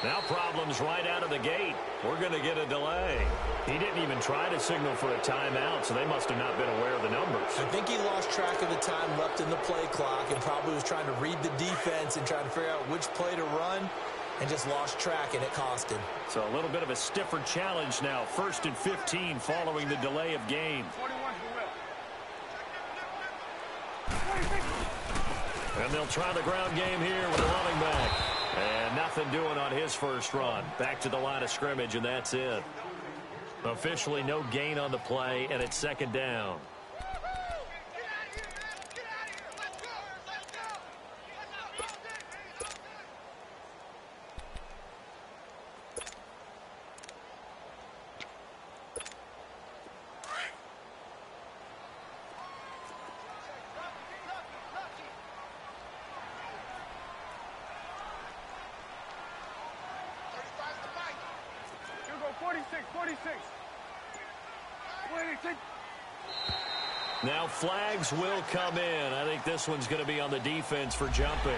Now problems right out of the gate. We're going to get a delay. He didn't even try to signal for a timeout, so they must have not been aware of the numbers. I think he lost track of the time left in the play clock and probably was trying to read the defense and trying to figure out which play to run and just lost track, and it cost him. So a little bit of a stiffer challenge now. 1st and 15 following the delay of game. And they'll try the ground game here with a running back. And nothing doing on his first run. Back to the line of scrimmage, and that's it. Officially no gain on the play, and it's 2nd down. Now flags will come in. I think this one's going to be on the defense for jumping.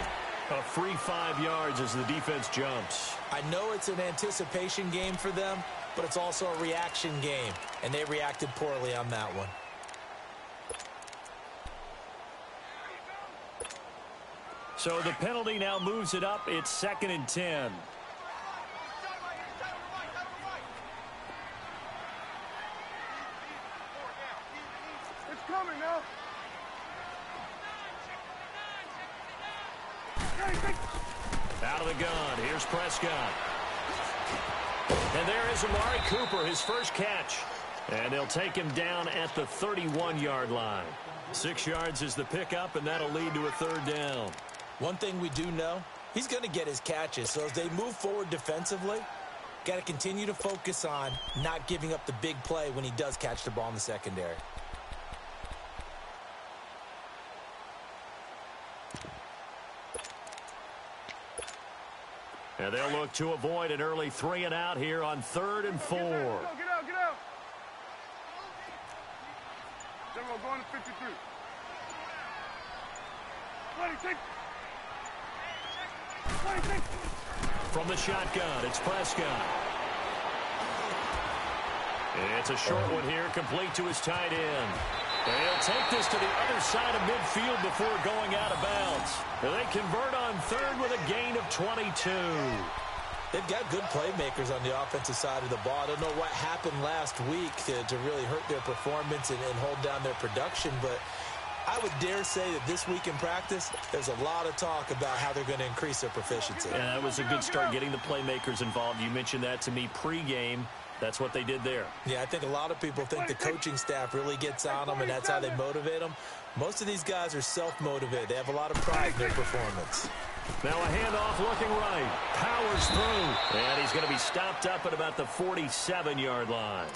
A free 5 yards as the defense jumps. I know it's an anticipation game for them, but it's also a reaction game, and they reacted poorly on that one. So the penalty now moves it up. It's 2nd and 10. Out of the gun. Here's Prescott. And there is Amari Cooper, his first catch. And they'll take him down at the 31-yard line. 6 yards is the pickup, and that'll lead to a 3rd down. One thing we do know, he's going to get his catches. So as they move forward defensively, got to continue to focus on not giving up the big play when he does catch the ball in the secondary. And they'll look to avoid an early 3 and out here on 3rd and 4. Get out. Then we're going to 53. 26. From the shotgun, it's Prescott. It's a short one here, complete to his tight end. And he'll take this to the other side of midfield before going out of bounds. And they convert on 3rd with a gain of 22. They've got good playmakers on the offensive side of the ball. I don't know what happened last week to really hurt their performance and hold down their production, but I would dare say that this week in practice, there's a lot of talk about how they're going to increase their proficiency. Yeah, that was a good start getting the playmakers involved. You mentioned that to me pregame. That's what they did there. Yeah, I think a lot of people think the coaching staff really gets on them, and that's how they motivate them. Most of these guys are self-motivated. They have a lot of pride in their performance. Now a handoff looking right. Powers through. And he's going to be stopped up at about the 47-yard line.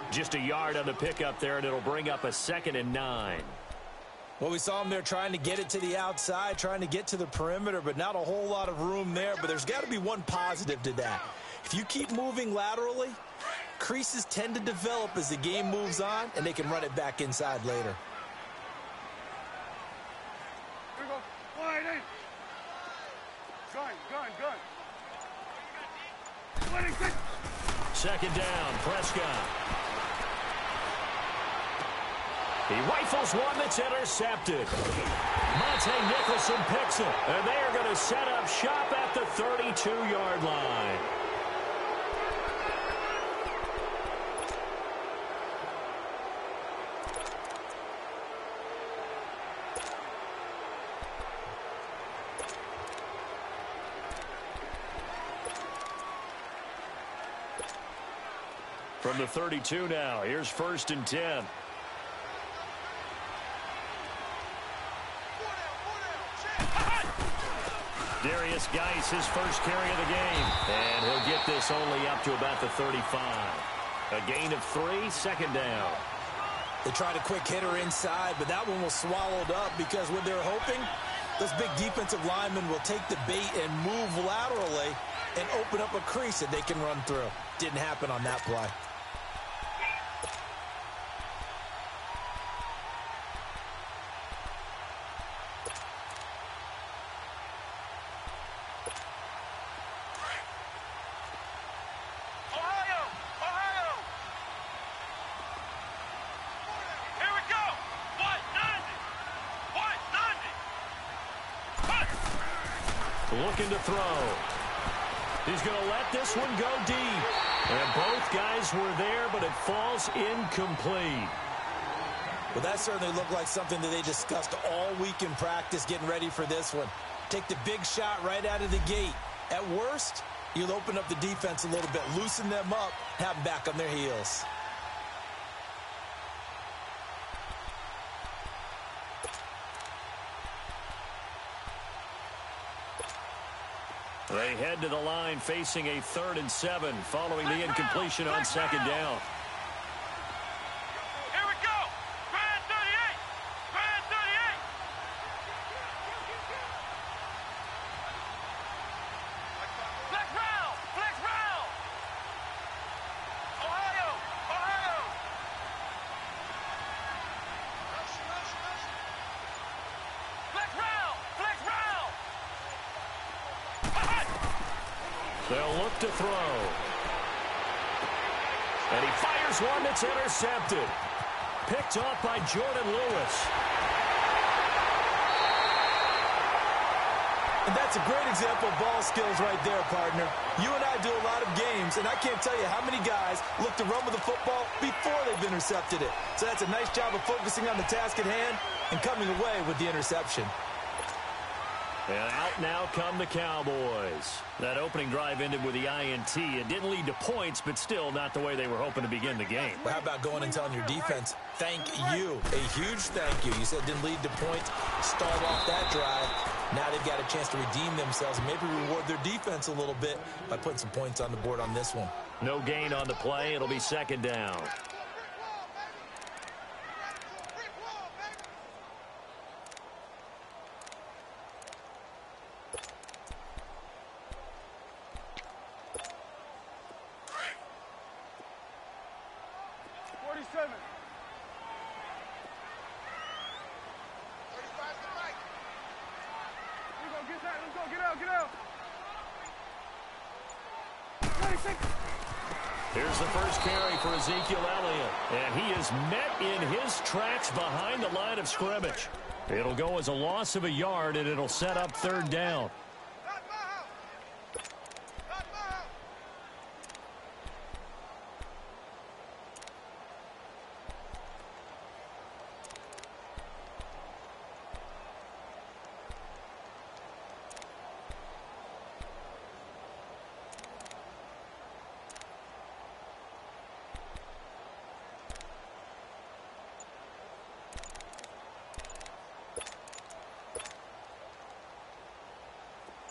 Just a yard on the pickup there, and it'll bring up a 2nd and 9. Well, we saw him there trying to get it to the outside, trying to get to the perimeter, but not a whole lot of room there. But there's got to be one positive to that. If you keep moving laterally, creases tend to develop as the game moves on, and they can run it back inside later. Here we go. Wide in. Gun. 26. 2nd down, Prescott. He rifles one that's intercepted. Monte Nicholson picks it, and they are going to set up shop at the 32-yard line. From the 32 now, here's 1st and 10. Darius Geis, his first carry of the game. And he'll get this only up to about the 35. A gain of 3, 2nd down. They tried a quick hitter inside, but that one was swallowed up because what they're hoping, those big defensive linemen will take the bait and move laterally and open up a crease that they can run through. Didn't happen on that play. looking to throw. He's going to let this one go deep. And both guys were there, but it falls incomplete. Well, that certainly looked like something that they discussed all week in practice getting ready for this one. Take the big shot right out of the gate. At worst, you'll open up the defense a little bit, loosen them up, have them back on their heels. They head to the line facing a 3rd and 7 following the incompletion on 2nd down. Here we go. Brand 38. Brand 38. Flex round. Flex round. Ohio. Ohio. Flex round. Flex round. They'll look to throw. And he fires one that's intercepted. Picked off by Jordan Lewis. And that's a great example of ball skills right there, partner. You and I do a lot of games, and I can't tell you how many guys look to run with the football before they've intercepted it. So that's a nice job of focusing on the task at hand and coming away with the interception. And out now come the Cowboys. That opening drive ended with the INT. It didn't lead to points, but still not the way they were hoping to begin the game. Well, how about going and telling your defense, thank you, a huge thank you. You said it didn't lead to points, start off that drive. Now they've got a chance to redeem themselves and maybe reward their defense a little bit by putting some points on the board on this one. No gain on the play. It'll be 2nd down. Here's the first carry for Ezekiel Elliott. And he is met in his tracks behind the line of scrimmage. It'll go as a loss of a yard, and it'll set up 3rd down.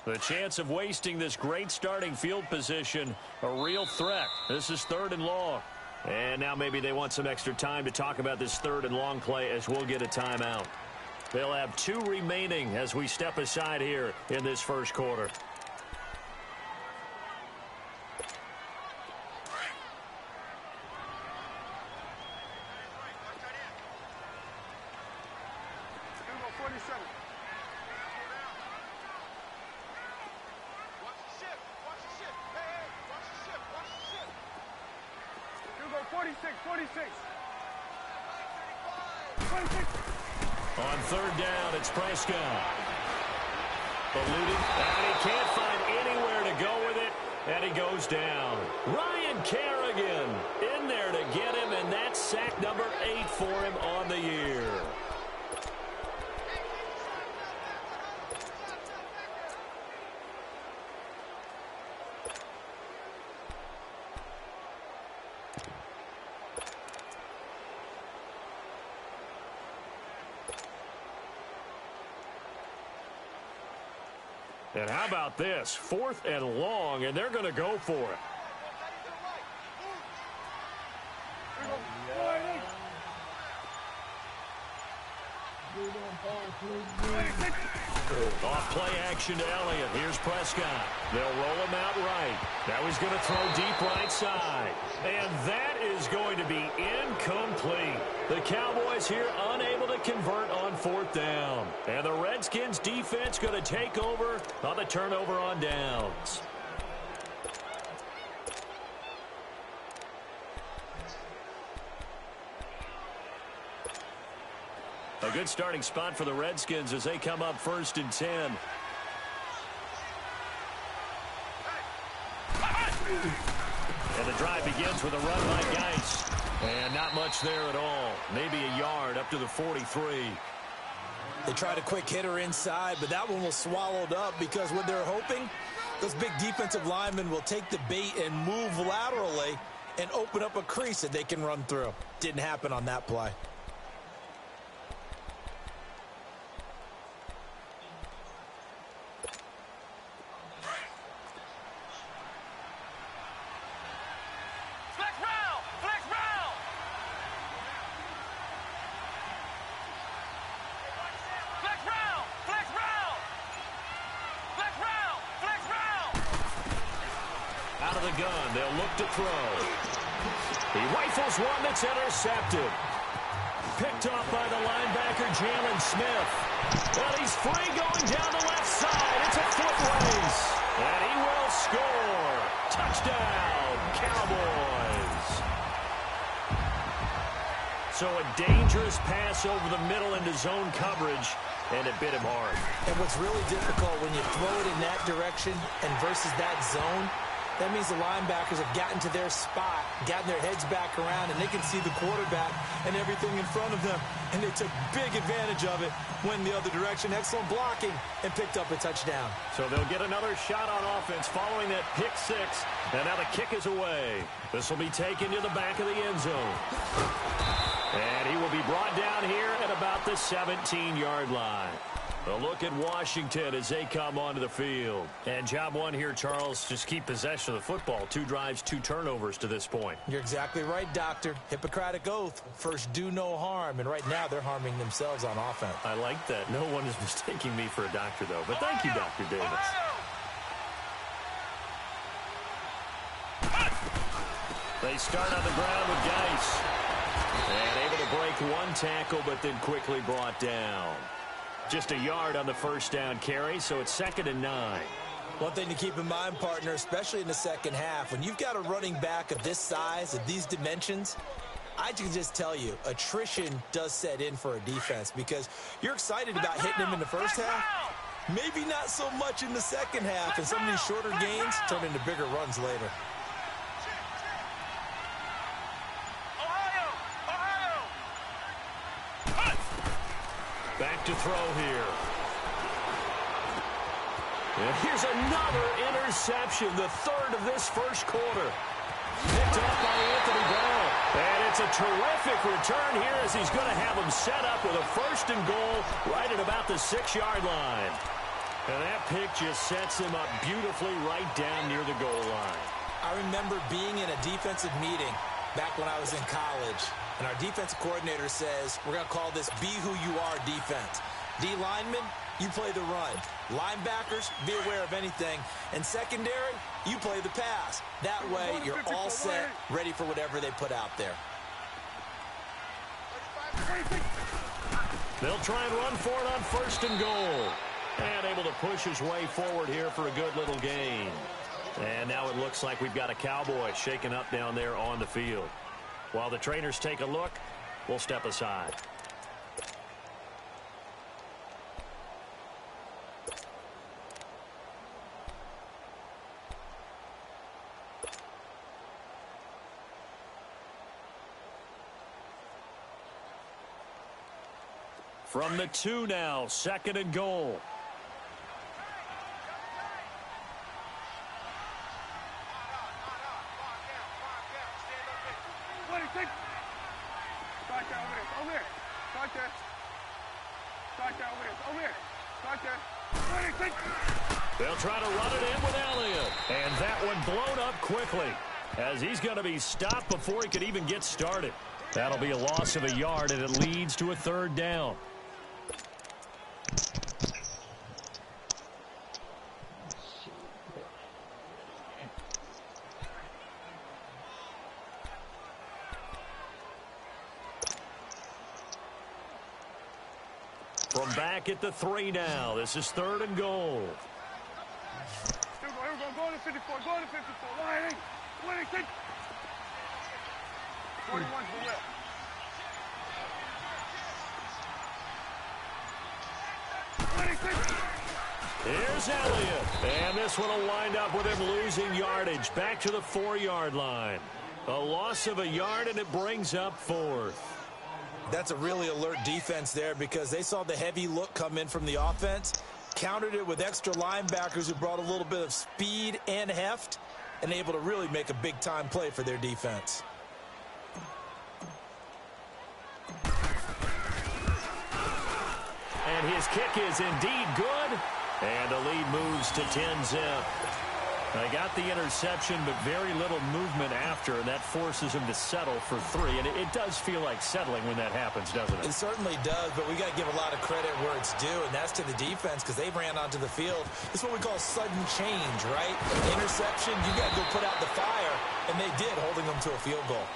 The chance of wasting this great starting field position, a real threat. This is 3rd and long. And now maybe they want some extra time to talk about this 3rd and long play as we'll get a timeout. They'll have 2 remaining as we step aside here in this first quarter. On 3rd down, it's Prescott. Eluded, and he can't find anywhere to go with it, and he goes down. Ryan Kerrigan in there to get him, and that's sack number 8 for him on the year. And how about this? 4th and long, and they're going to go for it. Off play action to Elliott. Here's Prescott. They'll roll him out right. Now he's going to throw deep right side. And that is going to be incomplete. The Cowboys here unable to convert on 4th down. And the Redskins defense going to take over on the turnover on downs. A good starting spot for the Redskins as they come up 1st and 10. And the drive begins with a run by Geis. And not much there at all. Maybe a yard up to the 43. They tried a quick hitter inside, but that one was swallowed up because what they're hoping, those big defensive linemen will take the bait and move laterally and open up a crease that they can run through. Didn't happen on that play. Out of the gun, they'll look to throw. He rifles one that's intercepted. Picked off by the linebacker, Jalen Smith. Well, he's free going down the left side. It's a foot race. And he will score. Touchdown, Cowboys. So a dangerous pass over the middle into zone coverage, and it bit him hard. And what's really difficult when you throw it in that direction and versus that zone, that means the linebackers have gotten to their spot, gotten their heads back around, and they can see the quarterback and everything in front of them. And they took big advantage of it, went the other direction, excellent blocking, and picked up a touchdown. So they'll get another shot on offense following that pick six. And now the kick is away. This will be taken to the back of the end zone. And he will be brought down here at about the 17-yard line. A look at Washington as they come onto the field. And job one here, Charles, just keep possession of the football. 2 drives, 2 turnovers to this point. You're exactly right, Doctor. Hippocratic oath. First, do no harm. And right now, they're harming themselves on offense. I like that. No one is mistaking me for a doctor, though. But thank you, Dr. Davis. They start on the ground with Geis. And able to break one tackle, but then quickly brought down. Just a yard on the first down carry, so it's 2nd and 9. One thing to keep in mind, partner, especially in the second half, when you've got a running back of this size, of these dimensions, I can just tell you, attrition does set in for a defense because you're excited about hitting him in the first half. Maybe not so much in the second half, and some of these shorter gains turn into bigger runs later. Back to throw here. And here's another interception, the 3rd of this first quarter. Picked off by Anthony Brown. And it's a terrific return here as he's going to have him set up with a 1st and goal right at about the 6-yard line. And that pick just sets him up beautifully right down near the goal line. I remember being in a defensive meeting back when I was in college. And our defensive coordinator says, we're going to call this be who you are defense. D linemen, you play the run. Linebackers, be aware of anything. And secondary, you play the pass. That way, you're all set, ready for whatever they put out there. They'll try and run for it on 1st and goal. And able to push his way forward here for a good little gain. And now it looks like we've got a Cowboy shaken up down there on the field. While the trainers take a look, we'll step aside. From the 2 now, 2nd and goal. They'll try to run it in with Elliott. And that one blown up quickly as he's going to be stopped before he could even get started. That'll be a loss of a yard, and it leads to a 3rd down. From back at the 3 now. This is 3rd and goal. Here we go. Go to 54. Go to 54. Lining. 26. 41's the whip. Here's is Elliott. And this one will wind up with him losing yardage back to the 4-yard line. A loss of a yard, and it brings up 4th. That's a really alert defense there because they saw the heavy look come in from the offense, countered it with extra linebackers who brought a little bit of speed and heft, and able to really make a big-time play for their defense. And his kick is indeed good, and the lead moves to 10-zip. They got the interception, but very little movement after, and that forces him to settle for 3. And it does feel like settling when that happens, doesn't it? It certainly does, but we got to give a lot of credit where it's due, and that's to the defense because they ran onto the field. This is what we call sudden change, right? Interception, you got to go put out the fire, and they did, holding them to a field goal.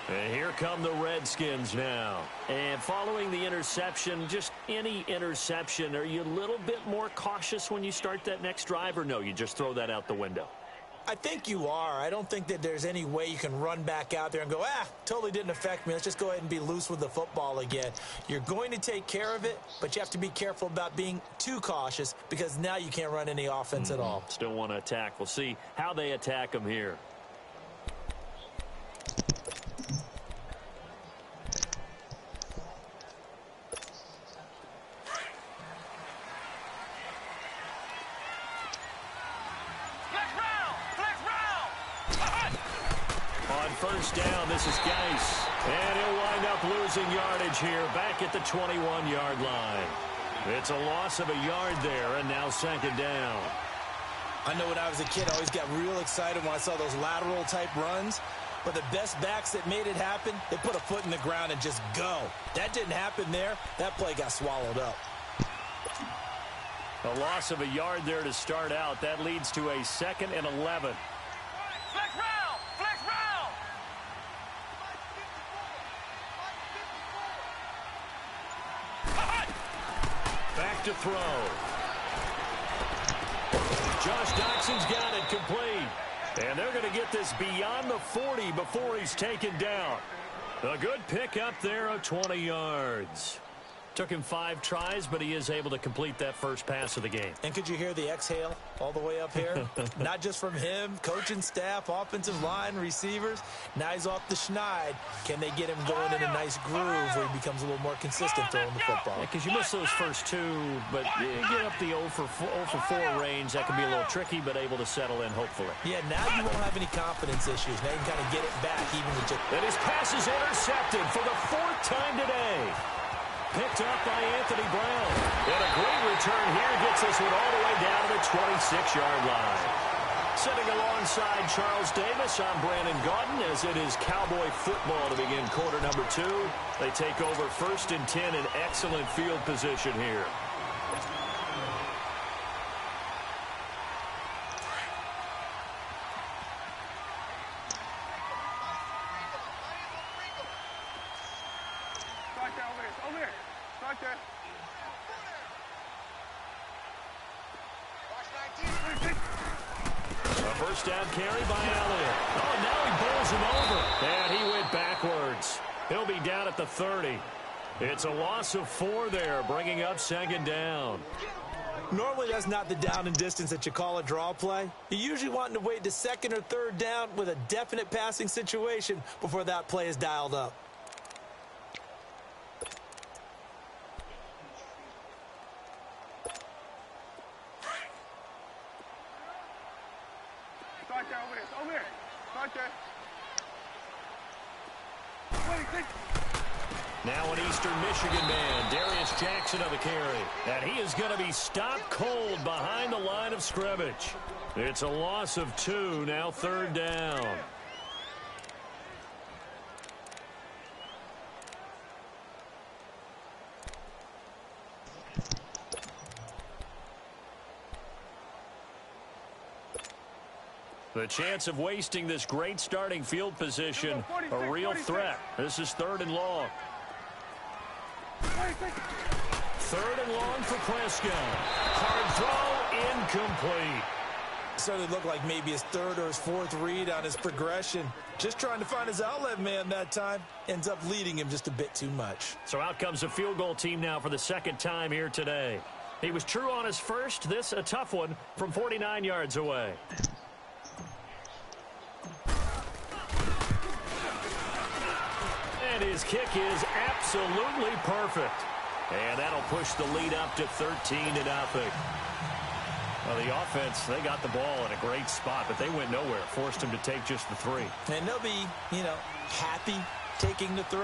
And here come the Redskins now. And following the interception, just any interception, are you a little bit more cautious when you start that next drive, or no, you just throw that out the window? I think you are. I don't think that there's any way you can run back out there and go, totally didn't affect me. Let's just go ahead and be loose with the football again. You're going to take care of it, but you have to be careful about being too cautious because now you can't run any offense at all. Still want to attack. We'll see how they attack them here. First down, this is Geis. And he'll wind up losing yardage here back at the 21-yard line. It's a loss of a yard there, and now 2nd down. I know when I was a kid, I always got real excited when I saw those lateral-type runs. But the best backs that made it happen, they put a foot in the ground and just go. That didn't happen there. That play got swallowed up. A loss of a yard there to start out. That leads to a 2nd and 11. Flex round! Flex round! Back to throw. Josh Doxson's got it complete. And they're going to get this beyond the 40 before he's taken down. A good pickup there of 20 yards. Took him 5 tries, but he is able to complete that first pass of the game. And could you hear the exhale all the way up here? Not just from him, coaching staff, offensive line, receivers. Now he's off the schneid. Can they get him going in a nice groove where he becomes a little more consistent throwing the football? Because you miss those first 2, but you get up the 0 for 4 range. That can be a little tricky, but able to settle in, hopefully. Yeah, now you won't have any confidence issues. Now you can kind of get it back even with just... And his pass is intercepted for the 4th time today. Picked up by Anthony Brown. And a great return here gets this one all the way down to the 26-yard line. Sitting alongside Charles Davis, I'm Brandon Gaudin as it is Cowboy football to begin quarter number 2. They take over 1st and 10 in excellent field position here. First down carry by Elliott. Oh, now he bowls him over. And he went backwards. He'll be down at the 30. It's a loss of 4 there, bringing up 2nd down. Normally, that's not the down and distance that you call a draw play. You're usually wanting to wait to 2nd or 3rd down with a definite passing situation before that play is dialed up. Now an Eastern Michigan man, Darius Jackson on the carry. And he is going to be stopped cold behind the line of scrimmage. It's a loss of 2, now 3rd down. The chance of wasting this great starting field position, a real threat. This is 3rd and long. 3rd and long for Prescott. Hard throw, incomplete. Certainly looked like maybe his 3rd or his 4th read on his progression. Just trying to find his outlet man that time. Ends up leading him just a bit too much. So out comes a field goal team now for the 2nd time here today. He was true on his first. This a tough one from 49 yards away. And his kick is absolutely perfect. And that'll push the lead up to 13-0. Well, the offense, they got the ball in a great spot, but they went nowhere. Forced him to take just the 3. And they'll be, happy taking the 3.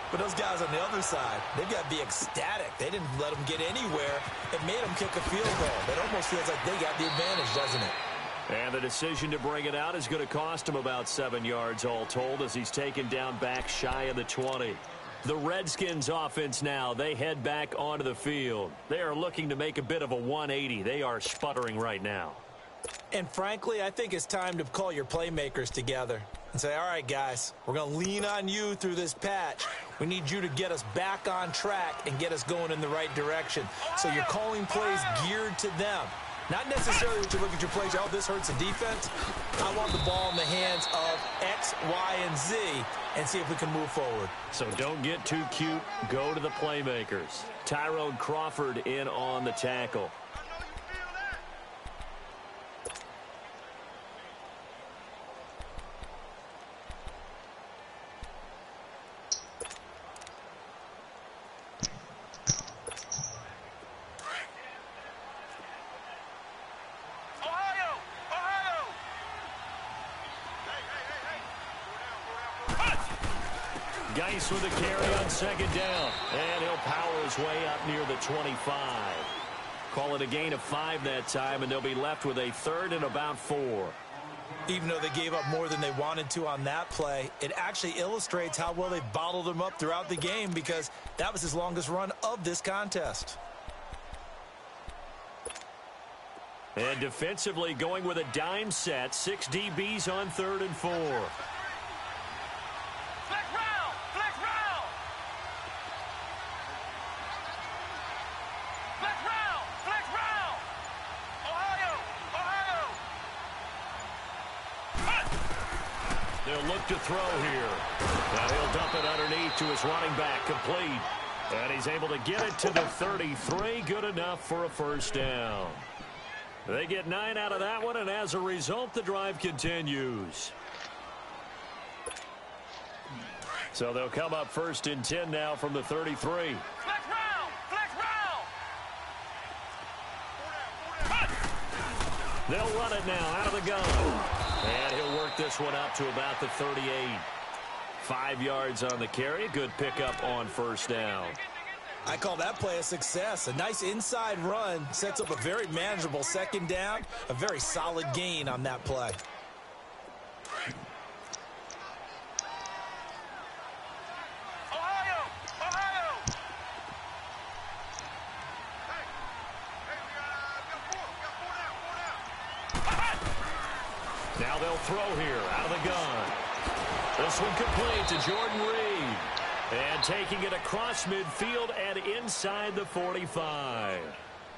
But those guys on the other side, they've got to be ecstatic. They didn't let them get anywhere. It made them kick a field goal. It almost feels like they got the advantage, doesn't it? And the decision to bring it out is going to cost him about 7 yards all told as he's taken down back shy of the 20. The Redskins offense now, they head back onto the field. They are looking to make a bit of a 180. They are sputtering right now. And frankly, I think it's time to call your playmakers together and say, all right, guys, we're going to lean on you through this patch. We need you to get us back on track and get us going in the right direction. So you're calling plays geared to them. Not necessarily when you look at your plays, oh, this hurts the defense. I want the ball in the hands of X, Y, and Z and see if we can move forward. So don't get too cute. Go to the playmakers. Tyrone Crawford in on the tackle. Geis with a carry on second down. And he'll power his way up near the 25. Call it a gain of 5 that time, and they'll be left with a 3rd and about 4. Even though they gave up more than they wanted to on that play, it actually illustrates how well they bottled him up throughout the game because that was his longest run of this contest. And defensively going with a dime set. 6 DBs on 3rd and 4. They'll look to throw here. Now he'll dump it underneath to his running back, complete. And he's able to get it to the 33. Good enough for a first down. They get 9 out of that one, and as a result, the drive continues. So they'll come up 1st and 10 now from the 33. Flex round! Flex round! They'll run it now out of the gun. And he'll work this one up to about the 38. 5 yards on the carry. Good pickup on first down. I call that play a success. A nice inside run sets up a very manageable second down. A very solid gain on that play. Now they'll throw here out of the gun. This one complete to Jordan Reed. And taking it across midfield and inside the 45.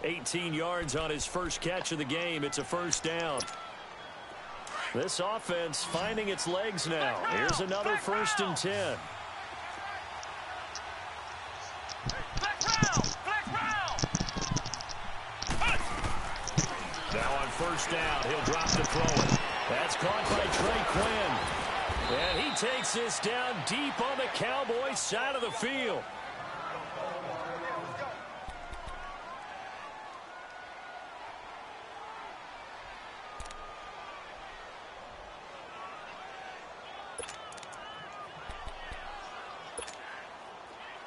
18 yards on his first catch of the game. It's a first down. This offense finding its legs now. Here's another 1st and 10. Now on first down, he'll drop the throw it. That's caught by Trey Quinn. And he takes this down deep on the Cowboys side of the field.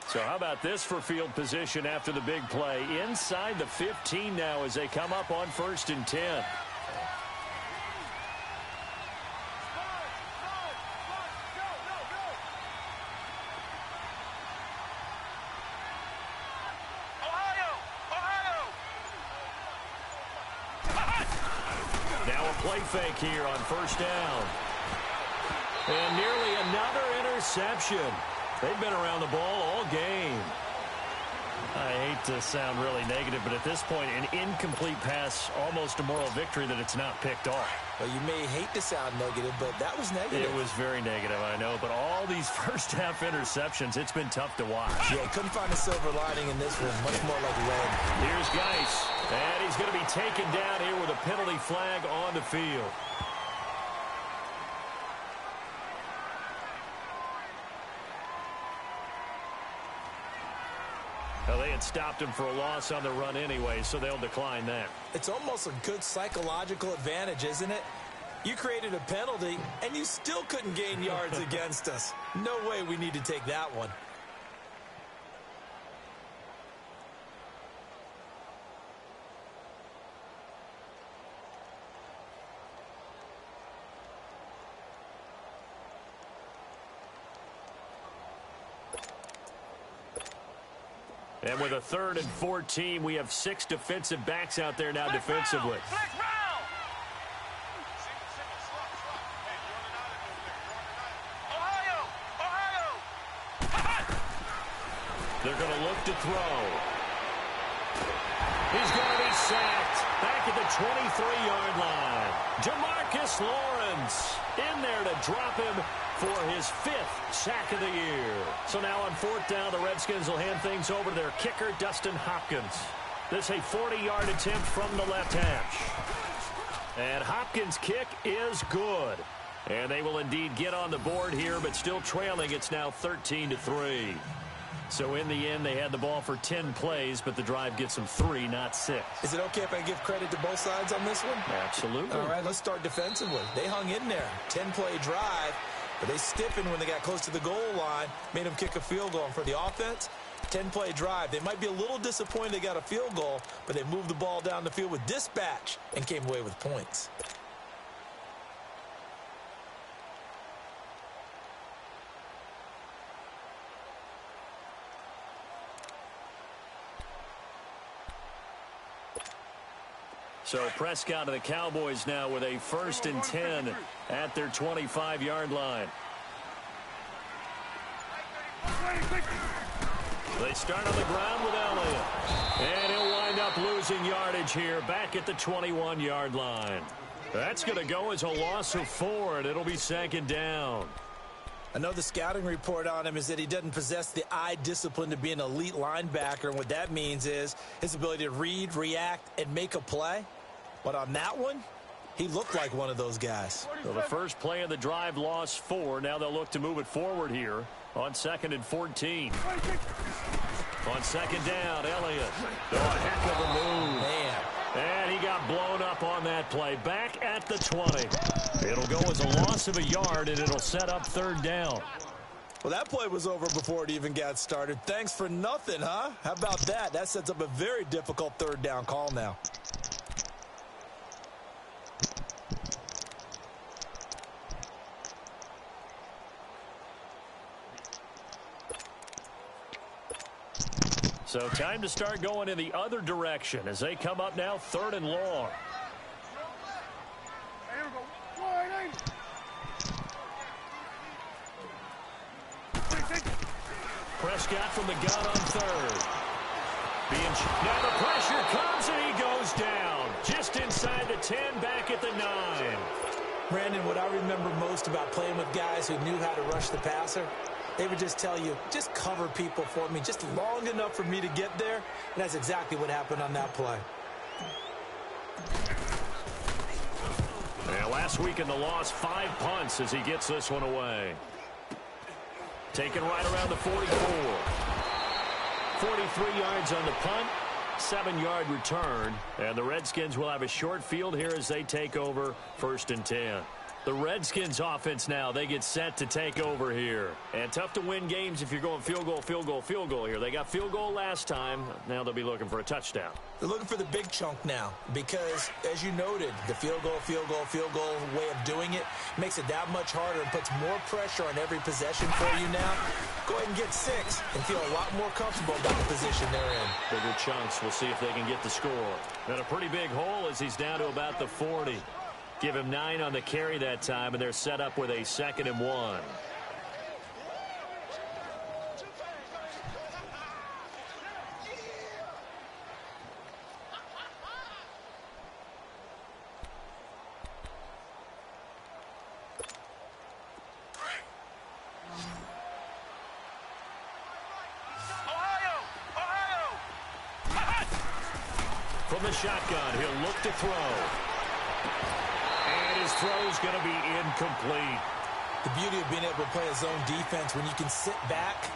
So how about this for field position after the big play? Inside the 15 now as they come up on 1st and 10. Play fake here on first down. And nearly another interception. They've been around the ball all game. I hate to sound really negative, but at this point, an incomplete pass, almost a moral victory that it's not picked off. Well, you may hate to sound negative, but that was negative. It was very negative, I know. But all these first-half interceptions, it's been tough to watch. Yeah, couldn't find a silver lining in this one. Much more like lead. Here's Geis, and he's going to be taken down here with a penalty flag on the field. Well, they had stopped him for a loss on the run anyway, so they'll decline that. It's almost a good psychological advantage, isn't it? You created a penalty, and you still couldn't gain yards against us. No way we need to take that one. And with a 3rd and 14, we have 6 defensive backs out there now defensively. They're going to look to throw. He's going to be sacked back at the 23-yard line. Jamarcus Lawrence in there to drop him for his 5th sack of the year. So now on 4th down, the Redskins will hand things over to their kicker, Dustin Hopkins. This a 40-yard attempt from the left hash. And Hopkins' kick is good. And they will indeed get on the board here, but still trailing. It's now 13-3. So in the end, they had the ball for 10 plays, but the drive gets them 3, not 6. Is it okay if I give credit to both sides on this one? Absolutely. All right, let's start defensively. They hung in there. 10-play drive, but they stiffened when they got close to the goal line, made them kick a field goal. And for the offense, 10-play drive. They might be a little disappointed they got a field goal, but they moved the ball down the field with dispatch and came away with points. So Prescott of the Cowboys now with a 1st and 10 at their 25-yard line. They start on the ground with Elliott. And he'll wind up losing yardage here back at the 21-yard line. That's going to go as a loss of 4, and it'll be 2nd down. I know the scouting report on him is that he doesn't possess the eye discipline to be an elite linebacker, and what that means is his ability to read, react, and make a play. But on that one, he looked like one of those guys. So the first play of the drive lost 4. Now they'll look to move it forward here on 2nd and 14. On 2nd down, Elliott. Oh, a heck of a move. Man. And he got blown up on that play. Back at the 20. It'll go as a loss of a yard, and it'll set up 3rd down. Well, that play was over before it even got started. Thanks for nothing, huh? How about that? That sets up a very difficult 3rd down call now. So time to start going in the other direction as they come up now 3rd and long. Here we go. Wide. Prescott from the gun on 3rd. Now the pressure comes and he goes down. Just inside the 10, back at the 9. Brandon, what I remember most about playing with guys who knew how to rush the passer, they would just tell you, just cover people for me, just long enough for me to get there. And that's exactly what happened on that play. Yeah, last week in the loss, 5 punts as he gets this one away. Taken right around the 44. 43 yards on the punt, 7-yard return. And the Redskins will have a short field here as they take over 1st and 10. The Redskins offense now, they get set to take over here. And tough to win games if you're going field goal, field goal, field goal here. They got field goal last time. Now they'll be looking for a touchdown. They're looking for the big chunk now because, as you noted, the field goal way of doing it makes it that much harder and puts more pressure on every possession for you now. Go ahead and get 6 and feel a lot more comfortable about the position they're in. Bigger chunks. We'll see if they can get the score. And a pretty big hole as he's down to about the 40. Give him 9 on the carry that time, and they're set up with a 2nd and 1. from the shotgun. He'll look to throw. And his throw's going to be incomplete. The beauty of being able to play a zone defense, when you can sit back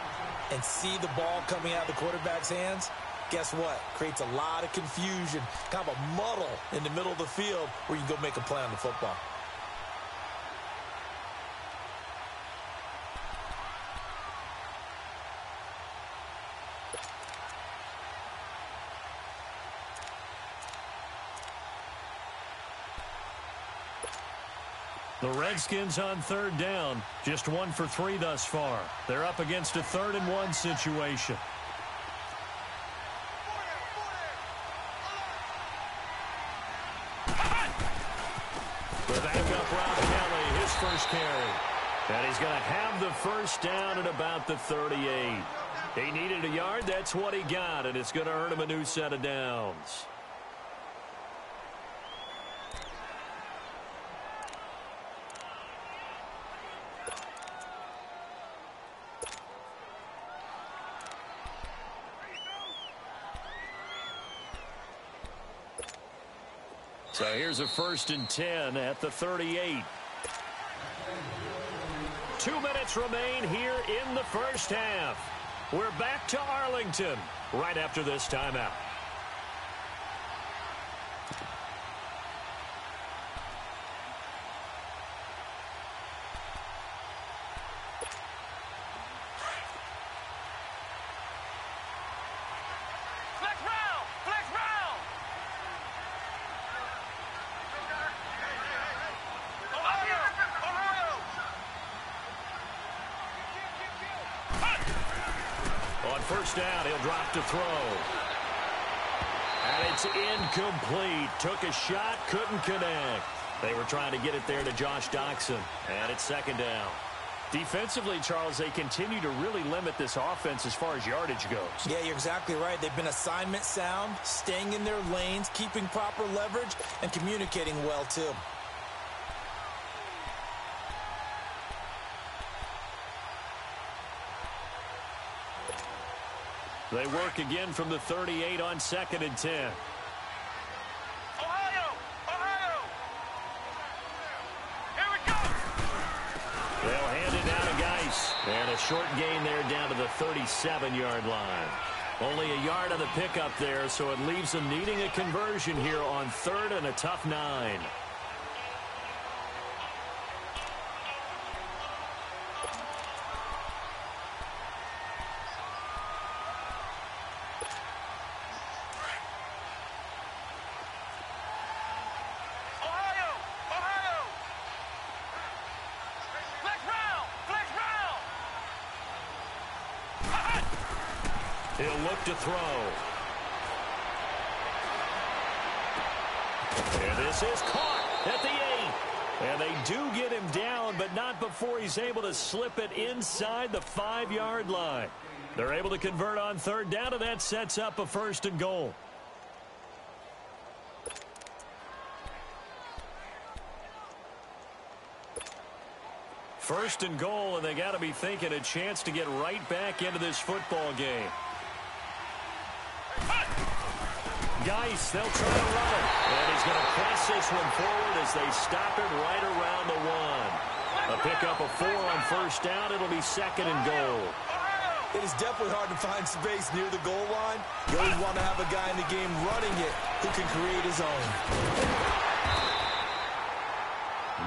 and see the ball coming out of the quarterback's hands, guess what? Creates a lot of confusion, kind of a muddle in the middle of the field where you can go make a play on the football. The Redskins on third down, just 1 for 3 thus far. They're up against a 3rd-and-1 situation. The backup Rob Kelly, his first carry. And he's going to have the first down at about the 38. He needed a yard, that's what he got, and it's going to earn him a new set of downs. So here's a 1st and 10 at the 38. 2 minutes remain here in the first half. We're back to Arlington right after this timeout. First down, he'll drop to throw. And it's incomplete. Took a shot, couldn't connect. They were trying to get it there to Josh Doxson. And it's 2nd down. Defensively, Charles, they continue to really limit this offense as far as yardage goes. Yeah, you're exactly right. They've been assignment sound, staying in their lanes, keeping proper leverage, and communicating well, too. They work again from the 38 on 2nd and 10. Ohio! Ohio! Here we go! They'll hand it down to Geis. And a short gain there down to the 37-yard line. Only a yard on the pickup there, so it leaves them needing a conversion here on 3rd and a tough 9. He'll look to throw. And this is caught at the 8. And they do get him down, but not before he's able to slip it inside the 5-yard line. They're able to convert on 3rd down, and that sets up a 1st and goal. First and goal, and they got to be thinking a chance to get right back into this football game. Geis, they'll try to run it. And he's going to press this one forward as they stop it right around the 1. A pickup of 4 on 1st down. It'll be 2nd and goal. It is definitely hard to find space near the goal line. You always want to have a guy in the game running it who can create his own.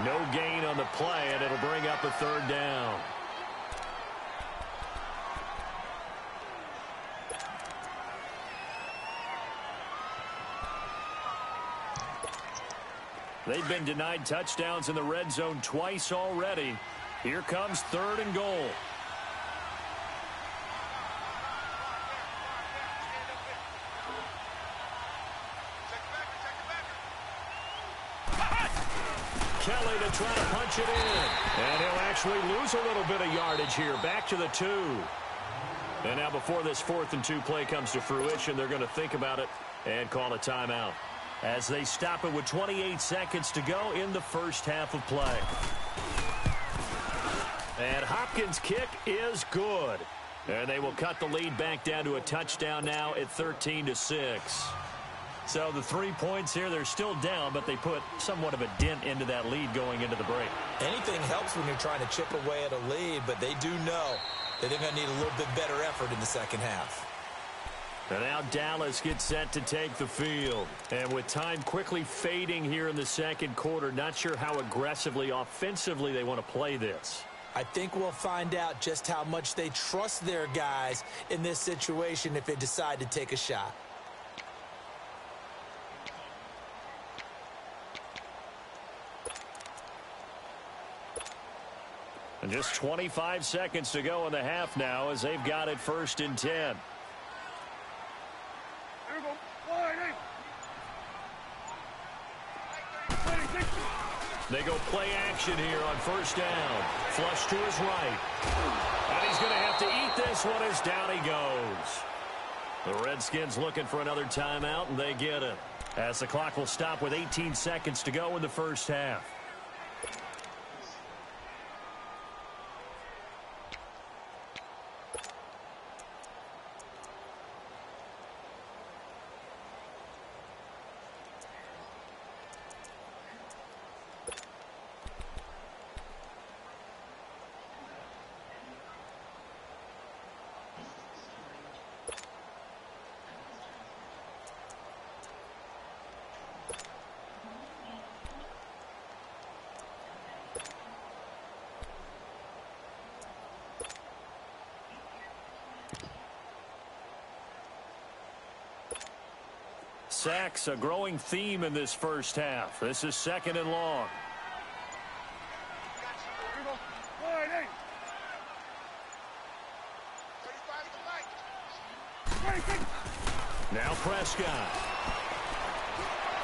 No gain on the play, and it'll bring up a 3rd down. They've been denied touchdowns in the red zone twice already. Here comes 3rd and goal. Kelly to try to punch it in. And he'll actually lose a little bit of yardage here. Back to the 2. And now before this 4th and 2 play comes to fruition, they're going to think about it and call a timeout, as they stop it with 28 seconds to go in the first half of play. And Hopkins' kick is good. And they will cut the lead back down to a touchdown now at 13-6. So the 3 points here, they're still down, but they put somewhat of a dent into that lead going into the break. Anything helps when you're trying to chip away at a lead, but they do know that they're going to need a little bit better effort in the second half. And now Dallas gets set to take the field. And with time quickly fading here in the second quarter, not sure how aggressively, offensively they want to play this. I think we'll find out just how much they trust their guys in this situation if they decide to take a shot. And just 25 seconds to go in the half now as they've got it 1st and 10. Here we go. Wide eight. They go play action here on 1st down. Flush to his right. And he's going to have to eat this one as down he goes. The Redskins looking for another timeout, and they get it. As the clock will stop with 18 seconds to go in the first half. Sacks, a growing theme in this first half. This is 2nd and long. Here we go. Wide eight. 35 to the right. 26. Now Prescott.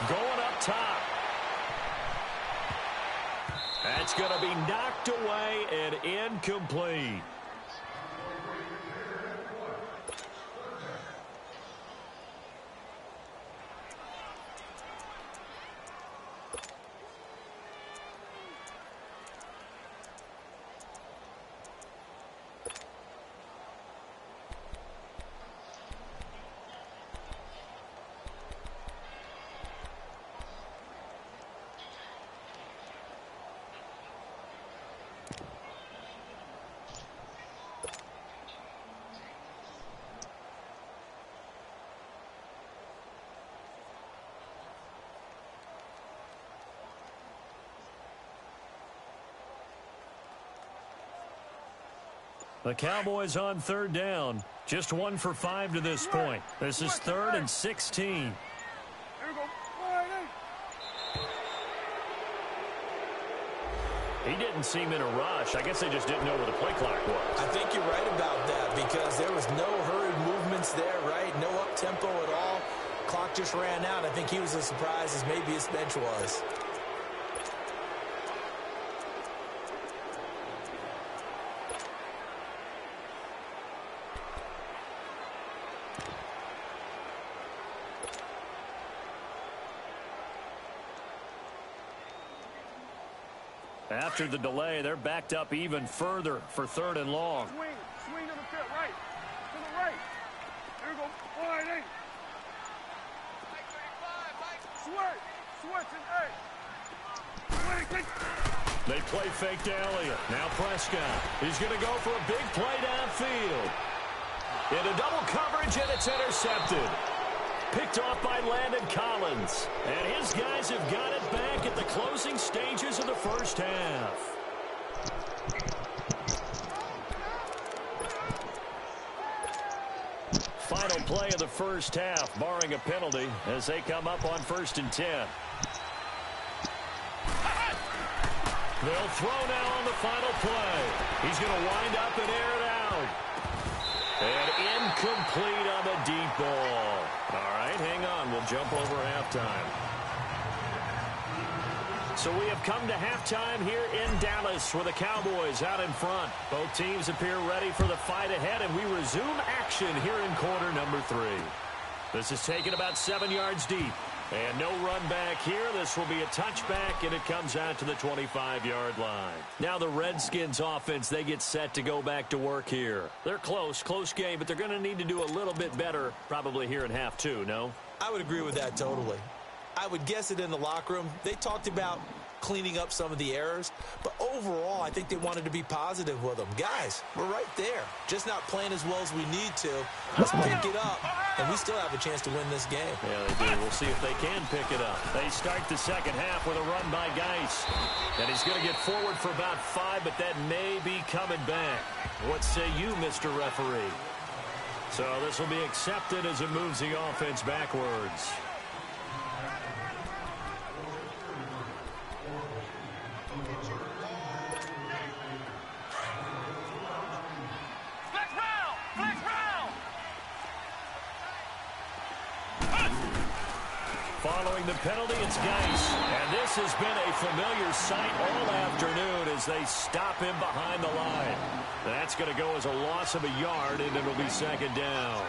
Going up top. That's going to be knocked away and incomplete. The Cowboys on 3rd down. Just 1 for 5 to this point. This is 3rd and 16. Here we go. Wide eight. He didn't seem in a rush. I guess they just didn't know where the play clock was. I think you're right about that because there was no hurried movements there, right? No up-tempo at all. Clock just ran out. I think he was as surprised as maybe his bench was. After the delay, they're backed up even further for 3rd and long. Swing to the field, right. To the right. Here we go. Wide eight. Switch and eight. They play fake to Elliott. Now Prescott. He's going to go for a big play downfield. Into double coverage, and it's intercepted. Picked off by Landon Collins. And his guys have got it back at the closing stages of the first half. Final play of the first half, barring a penalty, as they come up on 1st and 10. They'll throw now on the final play. He's going to wind up and air it out. And incomplete on the deep ball. All right, hang on. We'll jump over halftime. So we have come to halftime here in Dallas with the Cowboys out in front. Both teams appear ready for the fight ahead, and we resume action here in quarter number 3. This is taken about 7 yards deep. And no run back here. This will be a touchback, and it comes out to the 25-yard line. Now the Redskins offense, they get set to go back to work here. They're close game, but they're going to need to do a little bit better probably here in half 2, no? I would agree with that totally. I would guess it in the locker room. They talked about cleaning up some of the errors, but overall, I think they wanted to be positive with them. Guys, we're right there. Just not playing as well as we need to. Let's pick it up, and we still have a chance to win this game. Yeah, they do. We'll see if they can pick it up. They start the second half with a run by Geis. And he's going to get forward for about 5, but that may be coming back. What say you, Mr. Referee? So this will be accepted as it moves the offense backwards. Following the penalty, it's Geis. And this has been a familiar sight all afternoon as they stop him behind the line. That's going to go as a loss of a yard, and it'll be second down.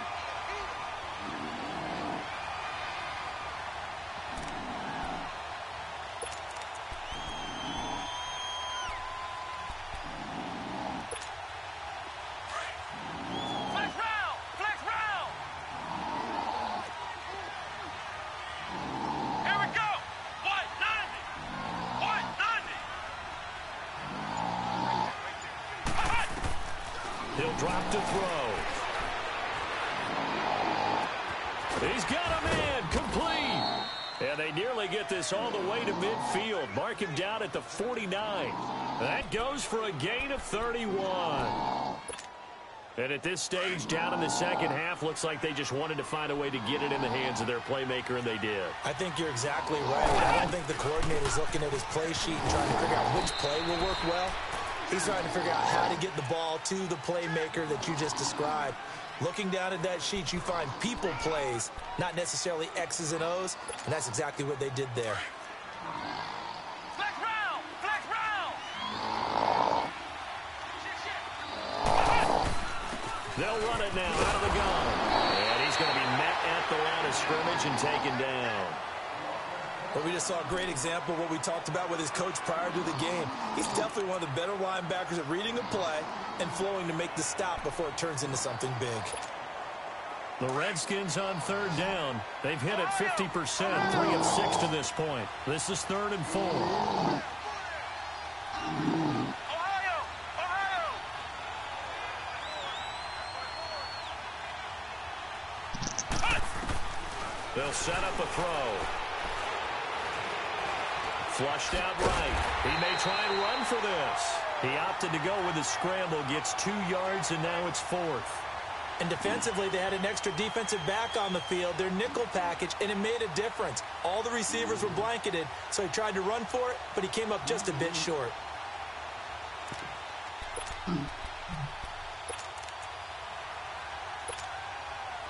He'll drop to throw. He's got a man, complete. And they nearly get this all the way to midfield. Mark him down at the 49. That goes for a gain of 31. And at this stage, down in the second half, looks like they just wanted to find a way to get it in the hands of their playmaker, and they did. I think you're exactly right. I don't think the coordinator's looking at his play sheet and trying to figure out which play will work well. He's trying to figure out how to get the ball to the playmaker that you just described. Looking down at that sheet, you find people plays, not necessarily X's and O's, and that's exactly what they did there. Flex round! Flex round! They'll run it now out of the gun. And he's going to be met at the line of scrimmage and taken down. But we just saw a great example of what we talked about with his coach prior to the game. He's definitely one of the better linebackers at reading a play and flowing to make the stop before it turns into something big. The Redskins on third down. They've hit it 50%, 3 of 6 to this point. This is 3rd and 4. They'll set up a throw. Flushed out right. He may try and run for this. He opted to go with a scramble, gets 2 yards, and now it's 4th. And defensively, they had an extra defensive back on the field, their nickel package, and it made a difference. All the receivers were blanketed, so he tried to run for it, but he came up just a bit short.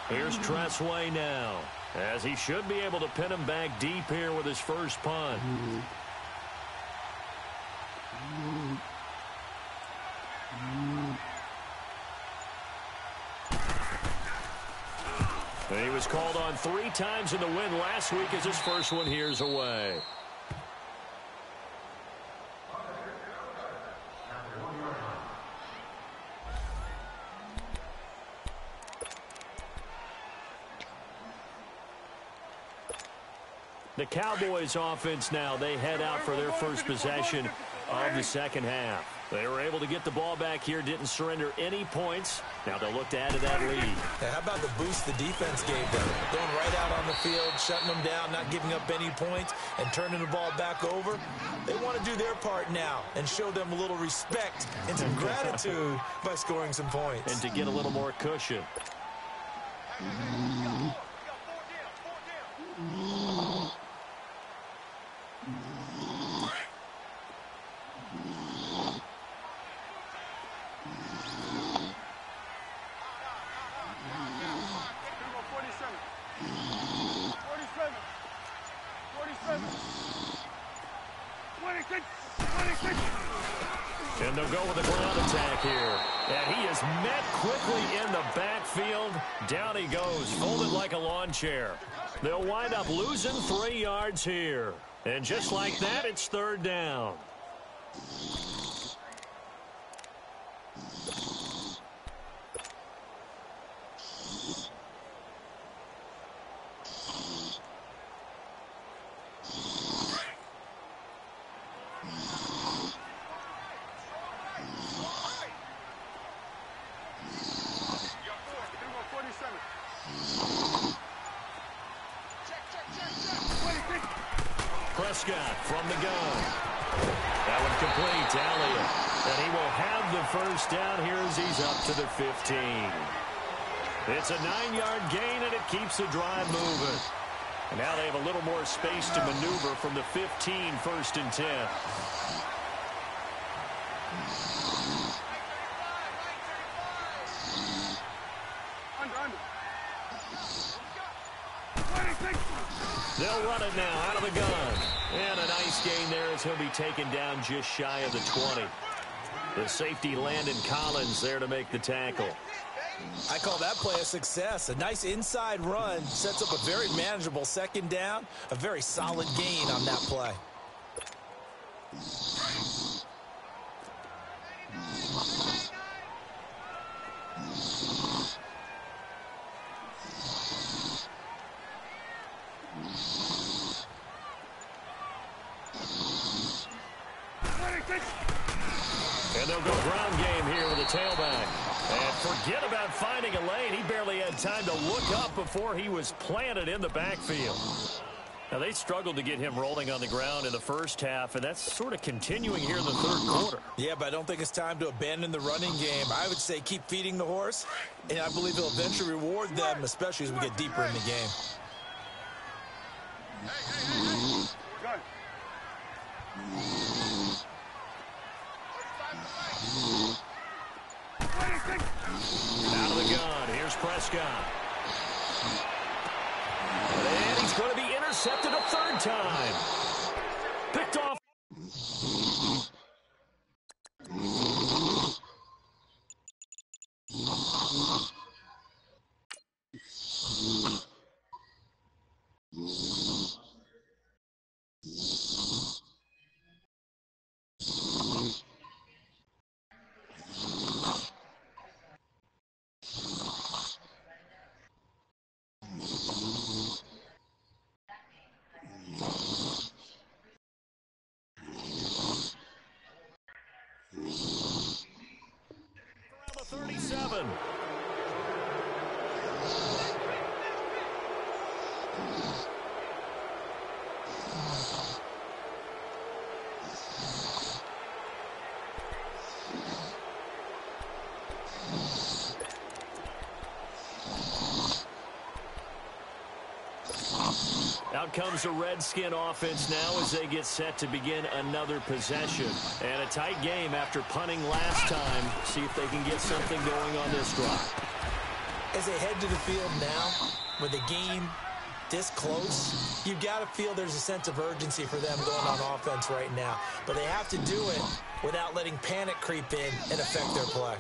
Here's Tressway now, as he should be able to pin him back deep here with his first punt. And he was called on 3 times in the win last week as his first one here's away. The Cowboys offense now, they head out for their first possession of the second half. They were able to get the ball back here, didn't surrender any points. Now they'll look to add to that lead. Yeah, how about the boost the defense gave them? Going right out on the field, shutting them down, not giving up any points, and turning the ball back over. They want to do their part now and show them a little respect and some gratitude by scoring some points. And to get a little more cushion. And they'll go with a ground attack here. And he is met quickly in the backfield. Down he goes, folded like a lawn chair. They'll wind up losing 3 yards here. And just like that, it's 3rd down. Prescott from the gun. That one complete to Elliott. And he will have the first down here as he's up to the 15. It's a 9-yard gain, and it keeps the drive moving. And now they have a little more space to maneuver from the 15, 1st and 10. They'll run it now out of the gun. And a nice gain there as he'll be taken down just shy of the 20. The safety Landon Collins there to make the tackle. I call that play a success. A nice inside run sets up a very manageable 2nd down. A very solid gain on that play. And they'll go ground game here with a tailback. And forget about finding a lane. He barely had time to look up before he was planted in the backfield. Now, they struggled to get him rolling on the ground in the first half, and that's sort of continuing here in the 3rd quarter. Yeah, but I don't think it's time to abandon the running game. I would say keep feeding the horse, and I believe he'll eventually reward them, especially as we get deeper in the game. Out of the gun, here's Prescott. And he's going to be intercepted a 3rd time. Picked off. Out comes the Redskin offense now as they get set to begin another possession. And a tight game after punting last time. See if they can get something going on this drive. As they head to the field now, with the game this close, you've got to feel there's a sense of urgency for them going on offense right now. But they have to do it without letting panic creep in and affect their play.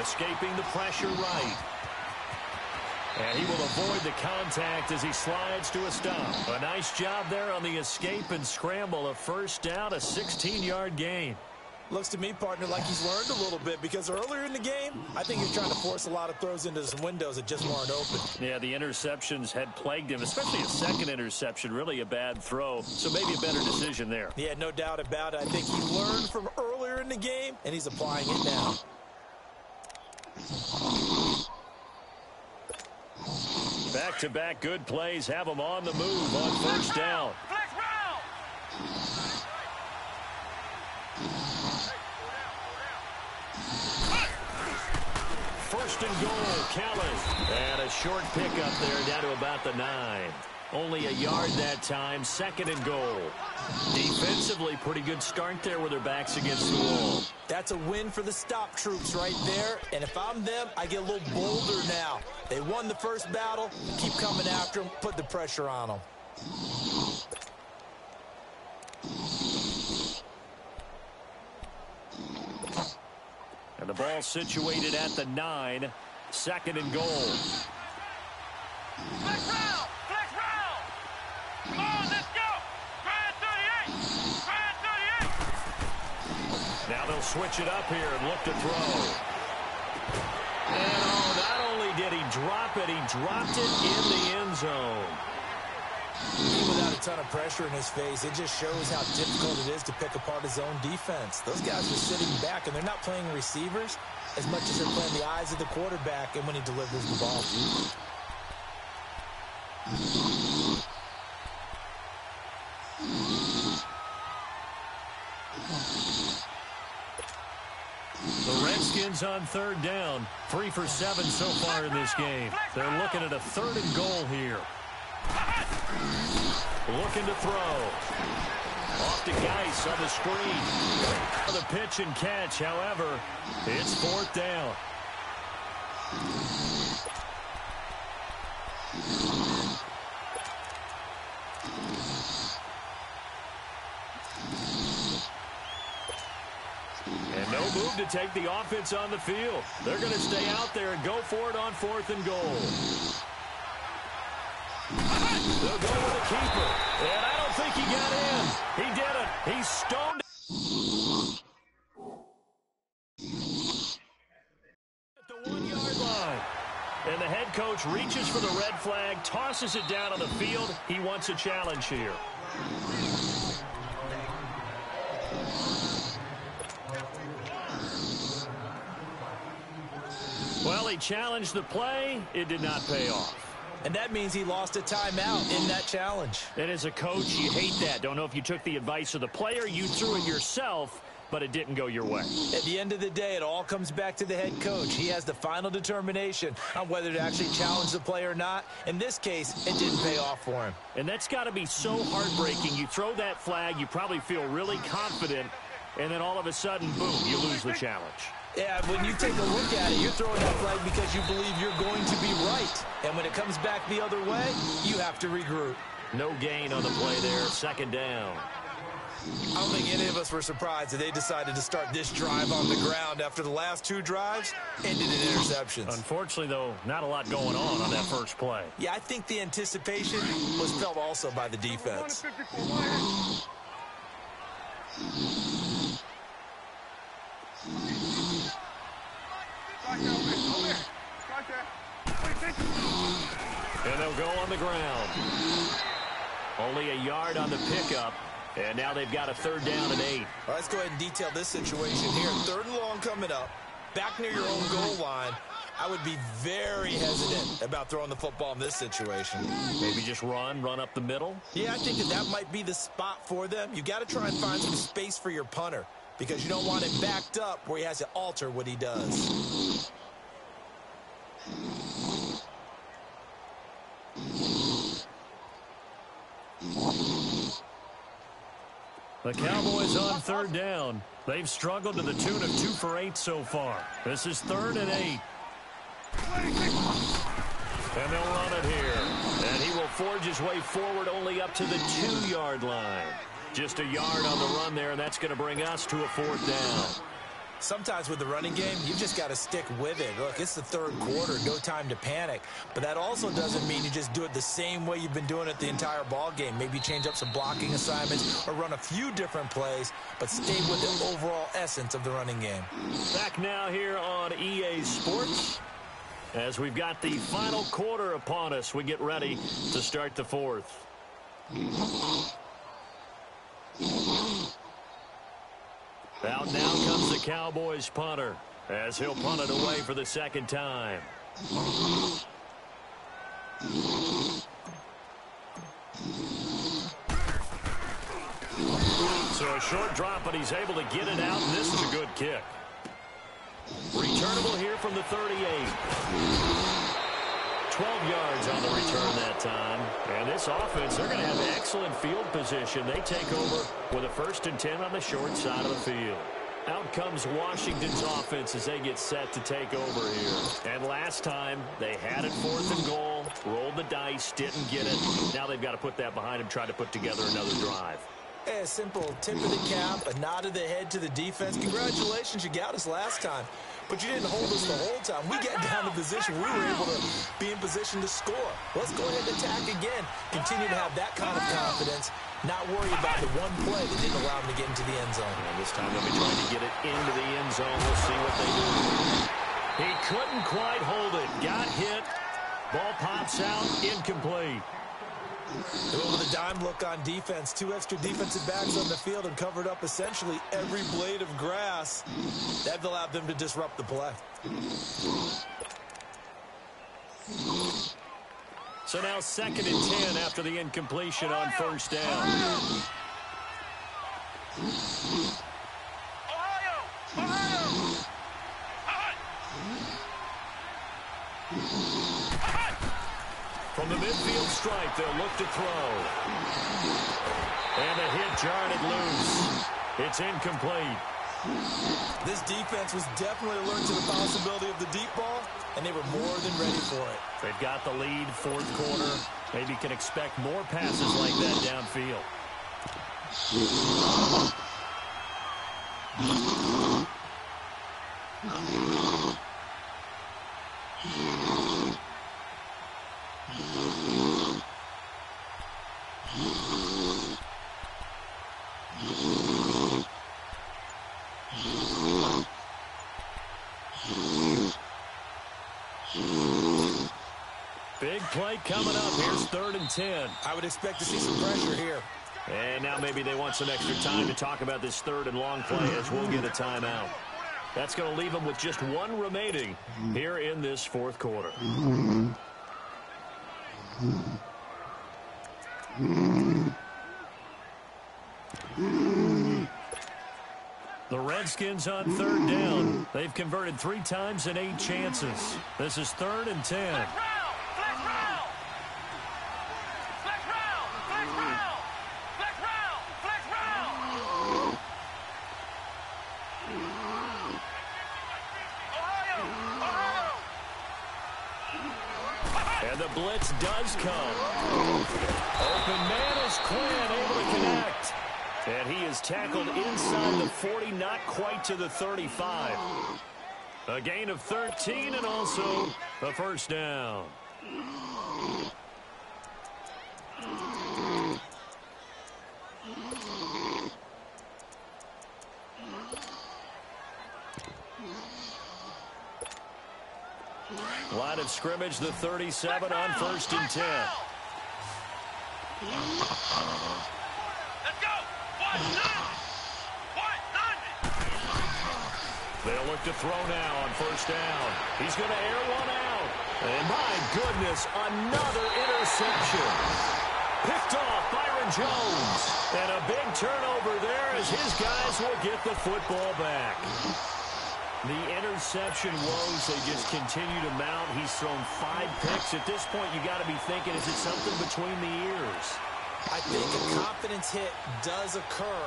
Escaping the pressure right. And he will avoid the contact as he slides to a stop. A nice job there on the escape and scramble. A 1st down, a 16-yard gain. Looks to me, partner, like he's learned a little bit because earlier in the game, I think he's trying to force a lot of throws into some windows that just weren't open. Yeah, the interceptions had plagued him, especially a 2nd interception, really a bad throw. So maybe a better decision there. Yeah, no doubt about it. I think he learned from earlier in the game, and he's applying it now. Back-to-back good plays have them on the move on 1st down. First and goal, Kelly. And a short pickup there down to about the 9. Only a yard that time, 2nd and goal. Defensively, pretty good start there with their backs against the wall. That's a win for the stop troops right there. And if I'm them, I get a little bolder now. They won the first battle. Keep coming after them. Put the pressure on them. And the ball situated at the 9. 2nd and goal. they'll switch it up here and look to throw. And not only did he drop it, he dropped it in the end zone. Even without a ton of pressure in his face, it just shows how difficult it is to pick apart his own defense. Those guys are sitting back, and they're not playing receivers as much as they're playing the eyes of the quarterback and when he delivers the ball. The Redskins on third down, 3 for 7 so far in this game. They're looking at a 3rd and goal here. Looking to throw. Off to Geis on the screen. The pitch and catch, however, it's 4th down. And no move to take the offense on the field. They're going to stay out there and go for it on 4th and goal. They'll go with the keeper. And I don't think he got in. He did it. He stoned at the 1-yard line. And the head coach reaches for the red flag, tosses it down on the field. He wants a challenge here. Well, he challenged the play. It did not pay off. And that means he lost a timeout in that challenge. And as a coach, you hate that. Don't know if you took the advice of the player, you threw it yourself, but it didn't go your way. At the end of the day, it all comes back to the head coach. He has the final determination on whether to actually challenge the play or not. In this case, it didn't pay off for him. And that's got to be so heartbreaking. You throw that flag, you probably feel really confident, and then all of a sudden, boom, you lose the challenge. Yeah, when you take a look at it, you're throwing that flag because you believe you're going to be right. And when it comes back the other way, you have to regroup. No gain on the play there, 2nd down. I don't think any of us were surprised that they decided to start this drive on the ground after the last 2 drives ended in interceptions. Unfortunately, though, not a lot going on that first play. Yeah, I think the anticipation was felt also by the defense. And they'll go on the ground. Only a yard on the pickup. And now they've got a 3rd down and 8. All right, let's go ahead and detail this situation here. 3rd and long coming up. Back near your own goal line. I would be very hesitant about throwing the football in this situation. Maybe just run up the middle? Yeah, I think that might be the spot for them. You got to try and find some space for your punter because you don't want him backed up where he has to alter what he does. The Cowboys on 3rd down. They've struggled to the tune of 2 for 8 so far. This is 3rd and 8. And they'll run it here. And he will forge his way forward only up to the 2-yard line. Just a yard on the run there, and that's going to bring us to a 4th down. Sometimes with the running game, you've just got to stick with it. Look, it's the 3rd quarter, no time to panic. But that also doesn't mean you just do it the same way you've been doing it the entire ball game. Maybe change up some blocking assignments or run a few different plays, but stay with the overall essence of the running game. Back now here on EA Sports. As we've got the final quarter upon us, we get ready to start the 4th. Out now comes the Cowboys punter as he'll punt it away for the 2nd time. So a short drop, but he's able to get it out, and this is a good kick. Returnable here from the 38. 12 yards on the return that time. And this offense, they're going to have excellent field position. They take over with a 1st and 10 on the short side of the field. Out comes Washington's offense as they get set to take over here. And last time, they had it 4th and goal, rolled the dice, didn't get it. Now they've got to put that behind them, try to put together another drive. A simple tip of the cap, a nod of the head to the defense. Congratulations, you got us last time. But you didn't hold us the whole time. We got down to position. We were able to be in position to score. Let's go ahead and attack again. Continue to have that kind of confidence not worry about the one play that didn't allow him to get into the end zone. And this time they'll be trying to get it into the end zone. We'll see what they do. He couldn't quite hold it. Got hit. Ball pops out. Incomplete. With a dime look on defense, 2 extra defensive backs on the field and covered up essentially every blade of grass. That allowed them to disrupt the play. So now 2nd and 10 after the incompletion on first down. From the midfield stripe, they'll look to throw. And a hit jarred it loose. It's incomplete. This defense was definitely alert to the possibility of the deep ball, and they were more than ready for it. They've got the lead, 4th quarter. Maybe can expect more passes like that downfield. Big play coming up. Here's 3rd and 10. I would expect to see some pressure here. And now maybe they want some extra time to talk about this 3rd and long play as we'll get a timeout. That's going to leave them with just 1 remaining here in this 4th quarter. The Redskins on 3rd down. They've converted 3 times in 8 chances. This is 3rd and 10. And the blitz does come. Open man is Quinn, able to connect. And he is tackled inside the 40, not quite to the 35. A gain of 13 and also a first down. Line of scrimmage, the 37 on 1st and 10. Let's go! They'll look to throw now on 1st down. He's going to air one out. And my goodness, another interception. Picked off Byron Jones. And a big turnover there as his guys will get the football back. The interception woes, they just continue to mount. He's thrown 5 picks. At this point, you got to be thinking, is it something between the ears? I think a confidence hit does occur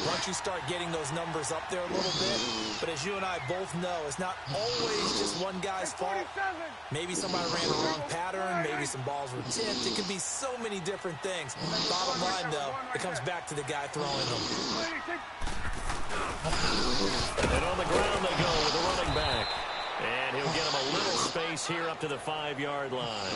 once you start getting those numbers up there a little bit. But as you and I both know, it's not always just one guy's fault. Maybe somebody ran the wrong pattern. Maybe some balls were tipped. It could be so many different things. Bottom line, though, it comes back to the guy throwing them. And on the ground they go with the running back. And he'll get him a little space here up to the 5-yard line.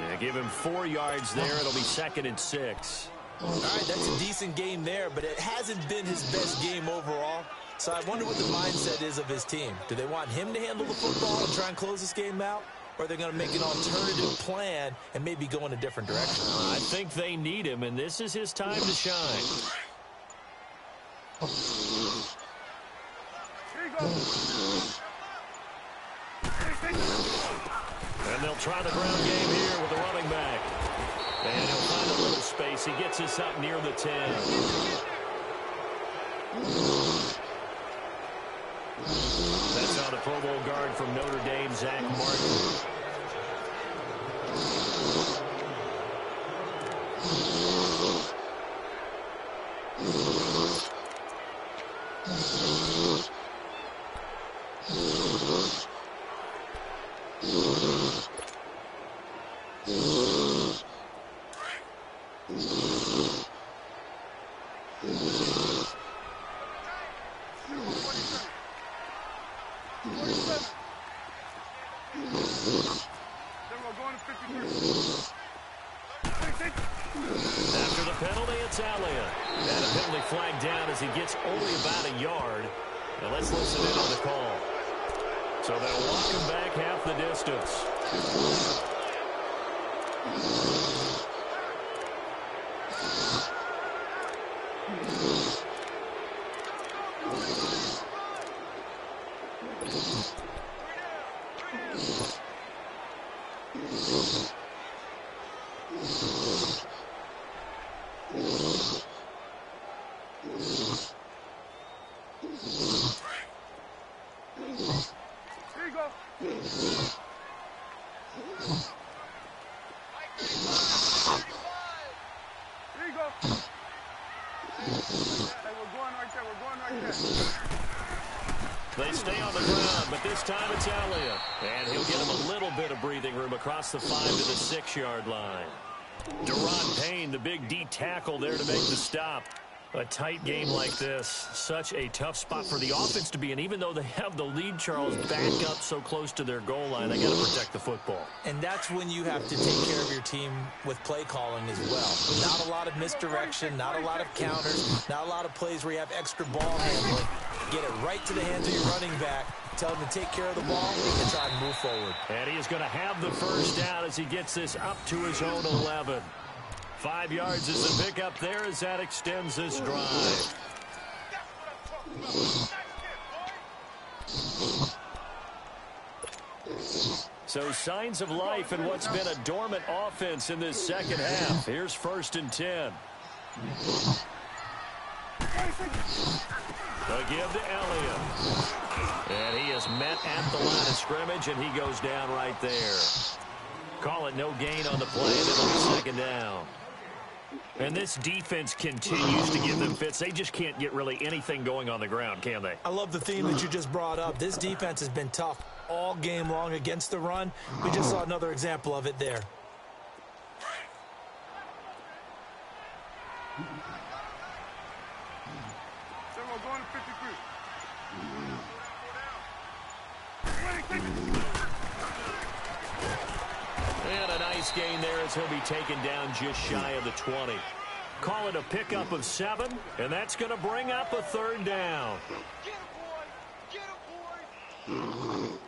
Yeah, give him 4 yards there. It'll be 2nd and 6. All right, that's a decent game there, but it hasn't been his best game overall. So I wonder what the mindset is of his team. Do they want him to handle the football and try and close this game out? Or are they going to make an alternative plan and maybe go in a different direction? I think they need him, and this is his time to shine. Here you go. And they'll try the ground game here with the running back. And he'll find a little space. He gets us up near the 10. That's how the Pro Bowl guard from Notre Dame, Zach Martin. After the penalty, it's Elliott. And a penalty flag down as he gets only about a yard. Now let's listen in on the call. So they'll walk him back half the distance. They stay on the ground, but this time it's Elliott. And he'll get him a little bit of breathing room across the 5 to the 6-yard line. Deron Payne, the big D tackle there to make the stop. A tight game like this, such a tough spot for the offense to be in. Even though they have the lead, Charles, back up so close to their goal line, they got to protect the football. And that's when you have to take care of your team with play calling as well. Not a lot of misdirection, not a lot of counters, not a lot of plays where you have extra ball handling. Get it right to the hands of your running back. Tell him to take care of the ball and try and move forward. And he is going to have the first down as he gets this up to his own 11. 5 yards is the pickup there as that extends this drive. So signs of life in what's been a dormant offense in this second half. Here's 1st and 10. A give to Elliott. And he is met at the line of scrimmage, and he goes down right there. Call it no gain on the play, and it'll be 2nd down. And this defense continues to give them fits. They just can't get really anything going on the ground, can they? I love the theme that you just brought up. This defense has been tough all game long against the run. We just saw another example of it there. Going to 53. And a nice gain there as he'll be taken down just shy of the 20. Call it a pickup of 7, and that's going to bring up a 3rd down. Get it, boy! Get it, boy!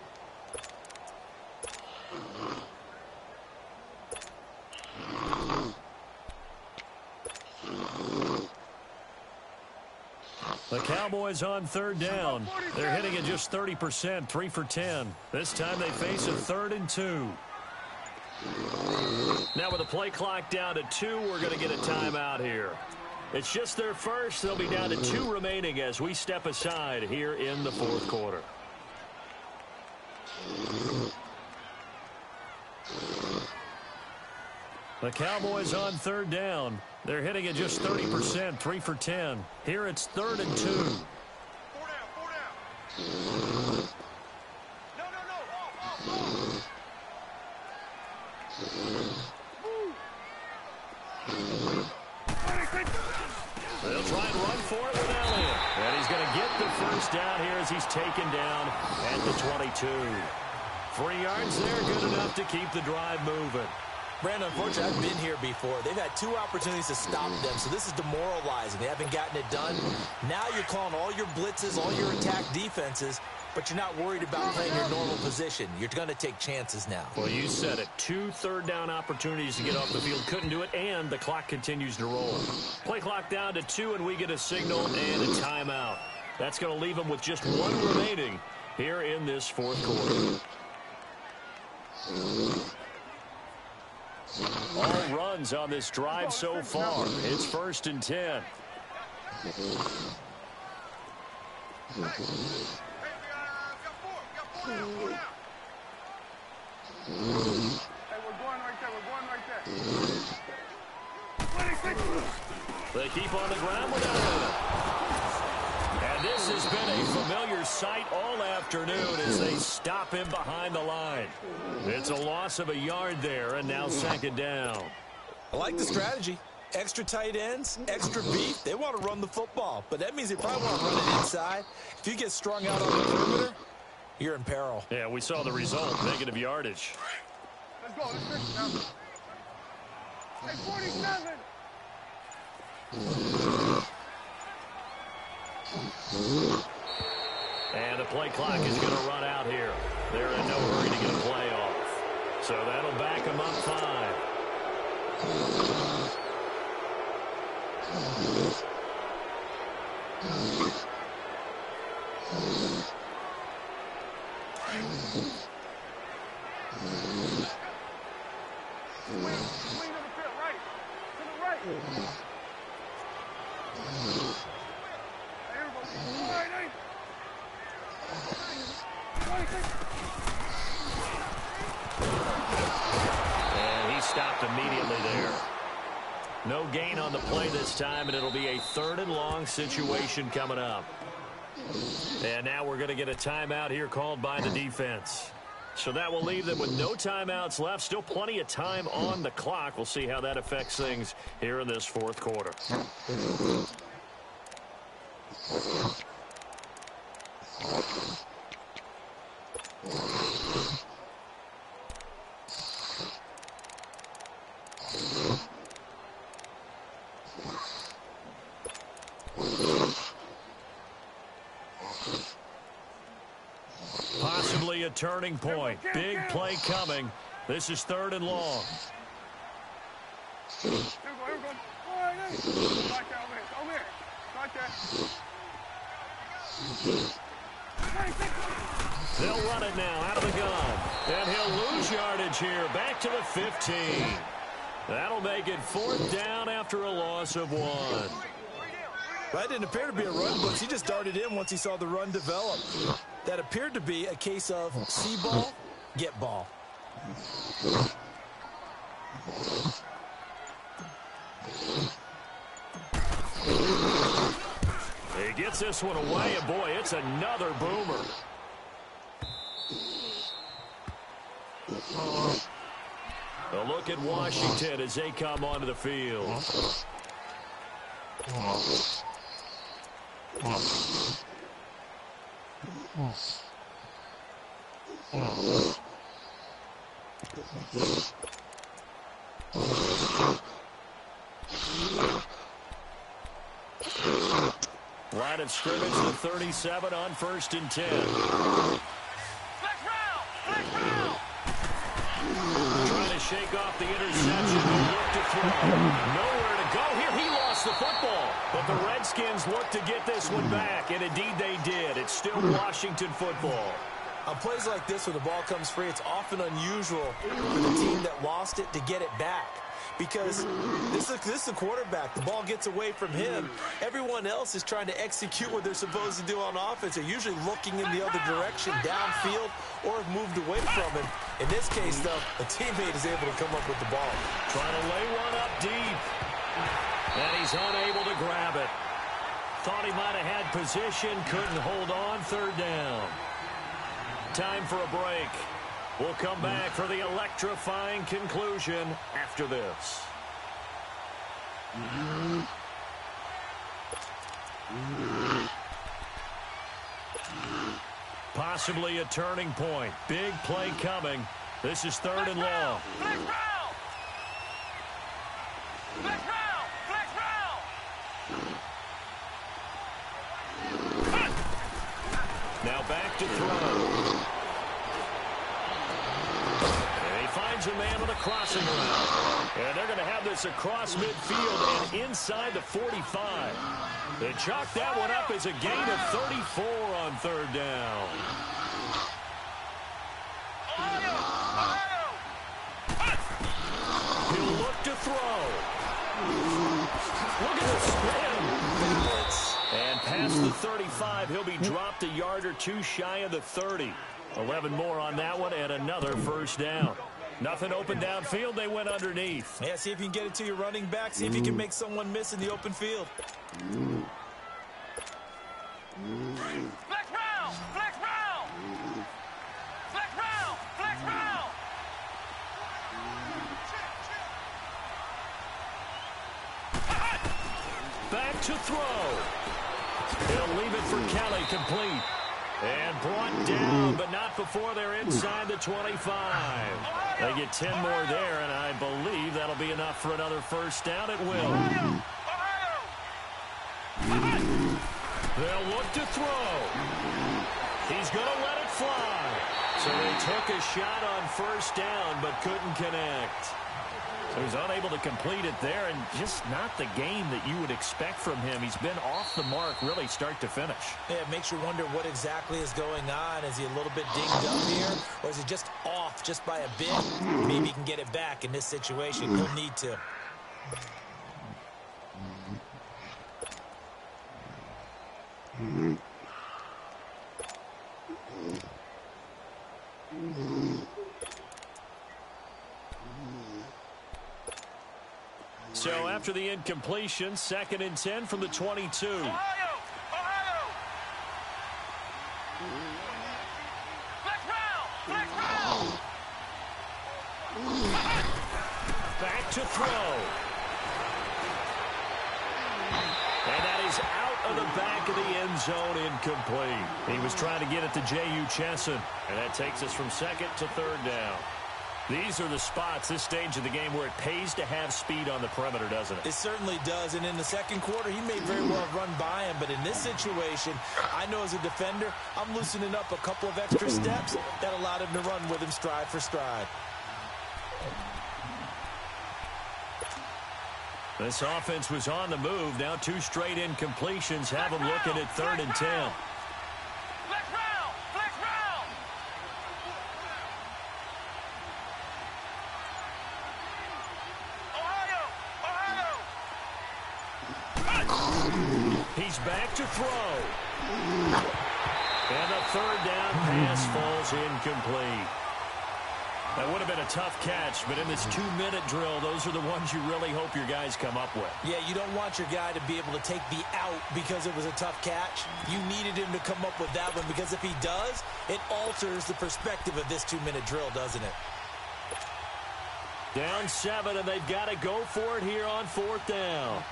The Cowboys on 3rd down. They're hitting at just 30%, 3 for 10. This time they face a 3rd and 2. Now with the play clock down to 2, we're going to get a timeout here. It's just their first. They'll be down to 2 remaining as we step aside here in the 4th quarter. The Cowboys on 3rd down. They're hitting at just 30%, 3 for 10. Here it's 3rd and 2. 4 down, 4 down. No. They'll try and run for it with Elliott. And he's going to get the first down here as he's taken down at the 22. 3 yards there, good enough to keep the drive moving. Brandon, unfortunately, I've been here before. They've had 2 opportunities to stop them, so this is demoralizing. They haven't gotten it done. Now you're calling all your blitzes, all your attack defenses, but you're not worried about playing your normal position. You're going to take chances now. Well, you said it. 2 third-down opportunities to get off the field. Couldn't do it, and the clock continues to roll. Play clock down to 2, and we get a signal and a timeout. That's going to leave them with just 1 remaining here in this 4th quarter. All runs on this drive so far. It's 1st and 10. Hey, we got 4 down, 4 down. Hey, we're going right there. 26. They keep on the ground with Elliott. And this has been a familiar sight all afternoon as they stop him behind the line. It's a loss of a yard there, and now 2nd down. I like the strategy. Extra tight ends, extra beef. They want to run the football, but that means they probably want to run it inside. If you get strung out on the perimeter, you're in peril. Yeah, we saw the result, negative yardage. Let's go. Let's finish now. Hey, 47. play clock is going to run out here. They're in no hurry to get a play off. So that'll back them up 5. Swing on the field, right. To the right. Hey, everybody. Right, hey. 26. And he stopped immediately there. No gain on the play this time, and it'll be a 3rd and long situation coming up. And now we're going to get a timeout here called by the defense. So that will leave them with no timeouts left. Still plenty of time on the clock. We'll see how that affects things here in this 4th quarter. Possibly a turning point. Big play coming. This is 3rd and long. Here we go. Right, hey. Right there, over here. Right there. 26. They'll run it now out of the gun. And he'll lose yardage here. Back to the 15. That'll make it 4th down after a loss of 1. That didn't appear to be a run blitz. He just darted in once he saw the run develop. That appeared to be a case of see ball, get ball. He gets this one away, and boy, it's another boomer. A look at Washington as they come onto the field. Line of scrimmage to 37 on 1st and 10. Trying to shake off the interception. Look to throw. Nowhere to go here. He lost the football. But the Redskins look to get this one back, and indeed they did. It's still Washington football. On plays like this, when the ball comes free, it's often unusual for the team that lost it to get it back. Because this is the quarterback. The ball gets away from him. Everyone else is trying to execute what they're supposed to do on offense. They're usually looking in the other direction, downfield, or have moved away from him. In this case, though, a teammate is able to come up with the ball. Trying to lay one up deep. And he's unable to grab it. Thought he might have had position, couldn't hold on. 3rd down. Time for a break. We'll come back for the electrifying conclusion after this. Possibly a turning point. Big play coming. This is 3rd and long. Now back to throw. Finds a man on the crossing route. And they're going to have this across midfield and inside the 45. They chalk that one up as a gain of 34 on 3rd down. He'll look to throw. Look at the spin. And past the 35, he'll be dropped a yard or 2 shy of the 30. 11 more on that one and another 1st down. Nothing open downfield. They went underneath. Yeah, see if you can get it to your running back. See if you can make someone miss in the open field. Flex round! Flex round! Flex round! Flex round! Back to throw. He'll leave it for Kelly, complete. And brought down, but not before they're inside the 25. They get 10 more there, and I believe that'll be enough for another 1st down. It will. They'll look to throw. He's going to let it fly. So they took a shot on first down, but couldn't connect. So he's unable to complete it there, and just not the game that you would expect from him. He's been off the mark really start to finish. Yeah, it makes you wonder what exactly is going on. Is he a little bit dinged up here, or is he just off just by a bit? Maybe he can get it back in this situation. He'll need to. So after the incompletion, 2nd and 10 from the 22. Ohio! Flex round! Back to throw. And that is out of the back of the end zone, incomplete. He was trying to get it to J.U. Chesson, and that takes us from 2nd to 3rd down. These are the spots, this stage of the game, where it pays to have speed on the perimeter, doesn't it? It certainly does, and in the second quarter, he may very well run by him, but in this situation, I know as a defender, I'm loosening up a couple of extra steps that allowed him to run with him stride for stride. This offense was on the move. Now 2 straight incompletions have them looking at 3rd and 10. He's back to throw. And the 3rd down pass falls incomplete. That would have been a tough catch, but in this 2-minute drill, those are the ones you really hope your guys come up with. Yeah, you don't want your guy to be able to take the out because it was a tough catch. You needed him to come up with that one, because if he does, it alters the perspective of this 2-minute drill, doesn't it? Down 7, and they've got to go for it here on 4th down.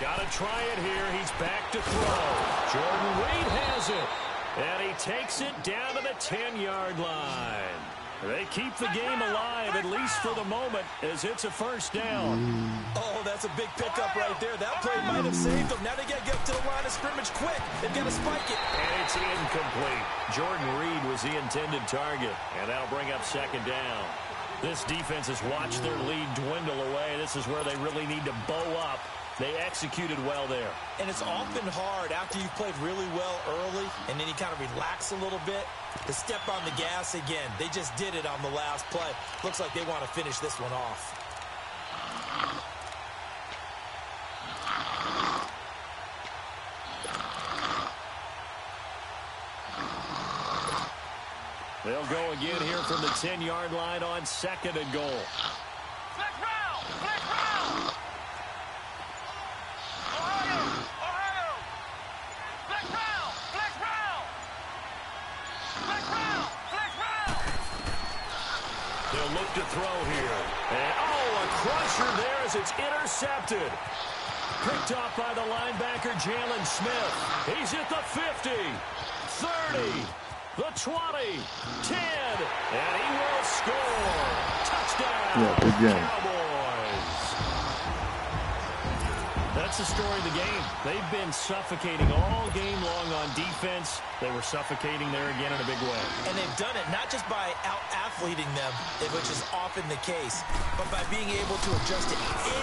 Got to try it here. He's back to throw. Jordan Reed has it. And he takes it down to the 10-yard line. They keep the game alive, at least for the moment, as it's a 1st down. Oh, that's a big pickup right there. That play might have saved them. Now they got to get up to the line of scrimmage quick. They've got to spike it. And it's incomplete. Jordan Reed was the intended target, and that'll bring up 2nd down. This defense has watched their lead dwindle away. This is where they really need to bow up. They executed well there. And it's often hard after you've played really well early and then you kind of relax a little bit to step on the gas again. They just did it on the last play. Looks like they want to finish this one off. They'll go again here from the 10-yard line on 2nd and goal. Flex round! Flex round! Ohio! Flex round! Flex round! Flex round! Flex round! They'll look to throw here. And, a crusher there as it's intercepted. Picked off by the linebacker, Jalen Smith. He's at the 50, 30, the 20, 10, and he will score. Touchdown, good game. Cowboys. That's the story of the game. They've been suffocating all game long on defense. They were suffocating there again in a big way. And they've done it not just by out-athleting them, which is often the case, but by being able to adjust to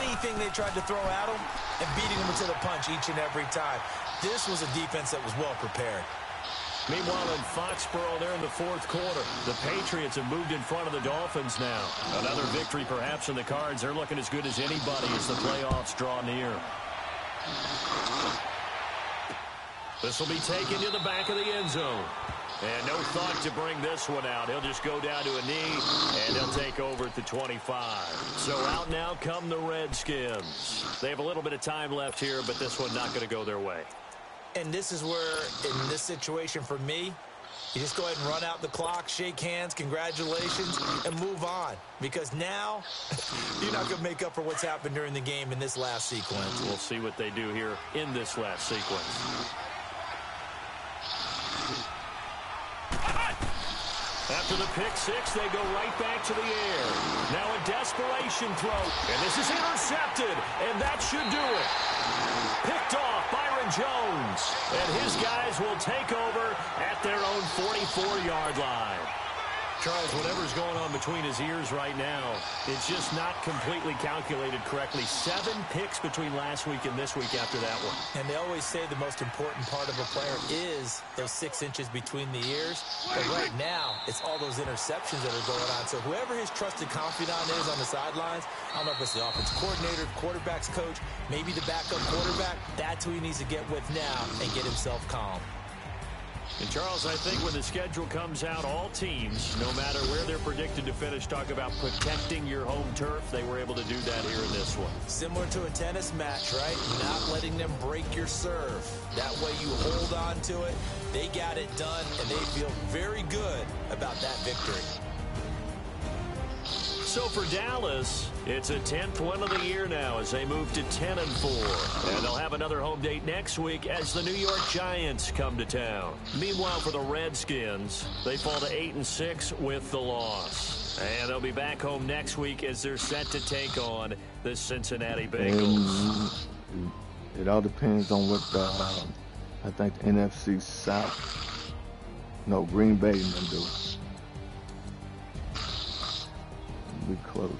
anything they tried to throw at them and beating them to the punch each and every time. This was a defense that was well prepared. Meanwhile, in Foxborough, they're in the 4th quarter. The Patriots have moved in front of the Dolphins now. Another victory perhaps in the cards. They're looking as good as anybody as the playoffs draw near. This will be taken to the back of the end zone. And no thought to bring this one out. He'll just go down to a knee, and he'll take over at the 25. So out now come the Redskins. They have a little bit of time left here, but this one not going to go their way. And this is where, in this situation for me, you just go ahead and run out the clock, shake hands, congratulations, and move on. Because now, you're not going to make up for what's happened during the game in this last sequence. We'll see what they do here in this last sequence. After the pick six, they go right back to the air. Now a desperation throw, and this is intercepted, and that should do it. Picked off Byron Jones, and his guys will take over at their own 44-yard line. Charles, whatever's going on between his ears right now, it's just not completely calculated correctly. 7 picks between last week and this week after that one. And they always say the most important part of a player is those 6 inches between the ears. But right now, it's all those interceptions that are going on. So whoever his trusted confidant is on the sidelines, I don't know if it's the offensive coordinator, quarterback's coach, maybe the backup quarterback, that's who he needs to get with now and get himself calm. And, Charles, I think when the schedule comes out, all teams, no matter where they're predicted to finish, talk about protecting your home turf. They were able to do that here in this one. Similar to a tennis match, right? Not letting them break your serve. That way you hold on to it. They got it done, and they feel very good about that victory. So for Dallas, it's a 10th win of the year now as they move to 10-4. And they'll have another home date next week as the New York Giants come to town. Meanwhile, for the Redskins, they fall to 8-6 with the loss. And they'll be back home next week as they're set to take on the Cincinnati Bengals. It all depends on what I think the NFC South, no, Green Bay can do. Be close.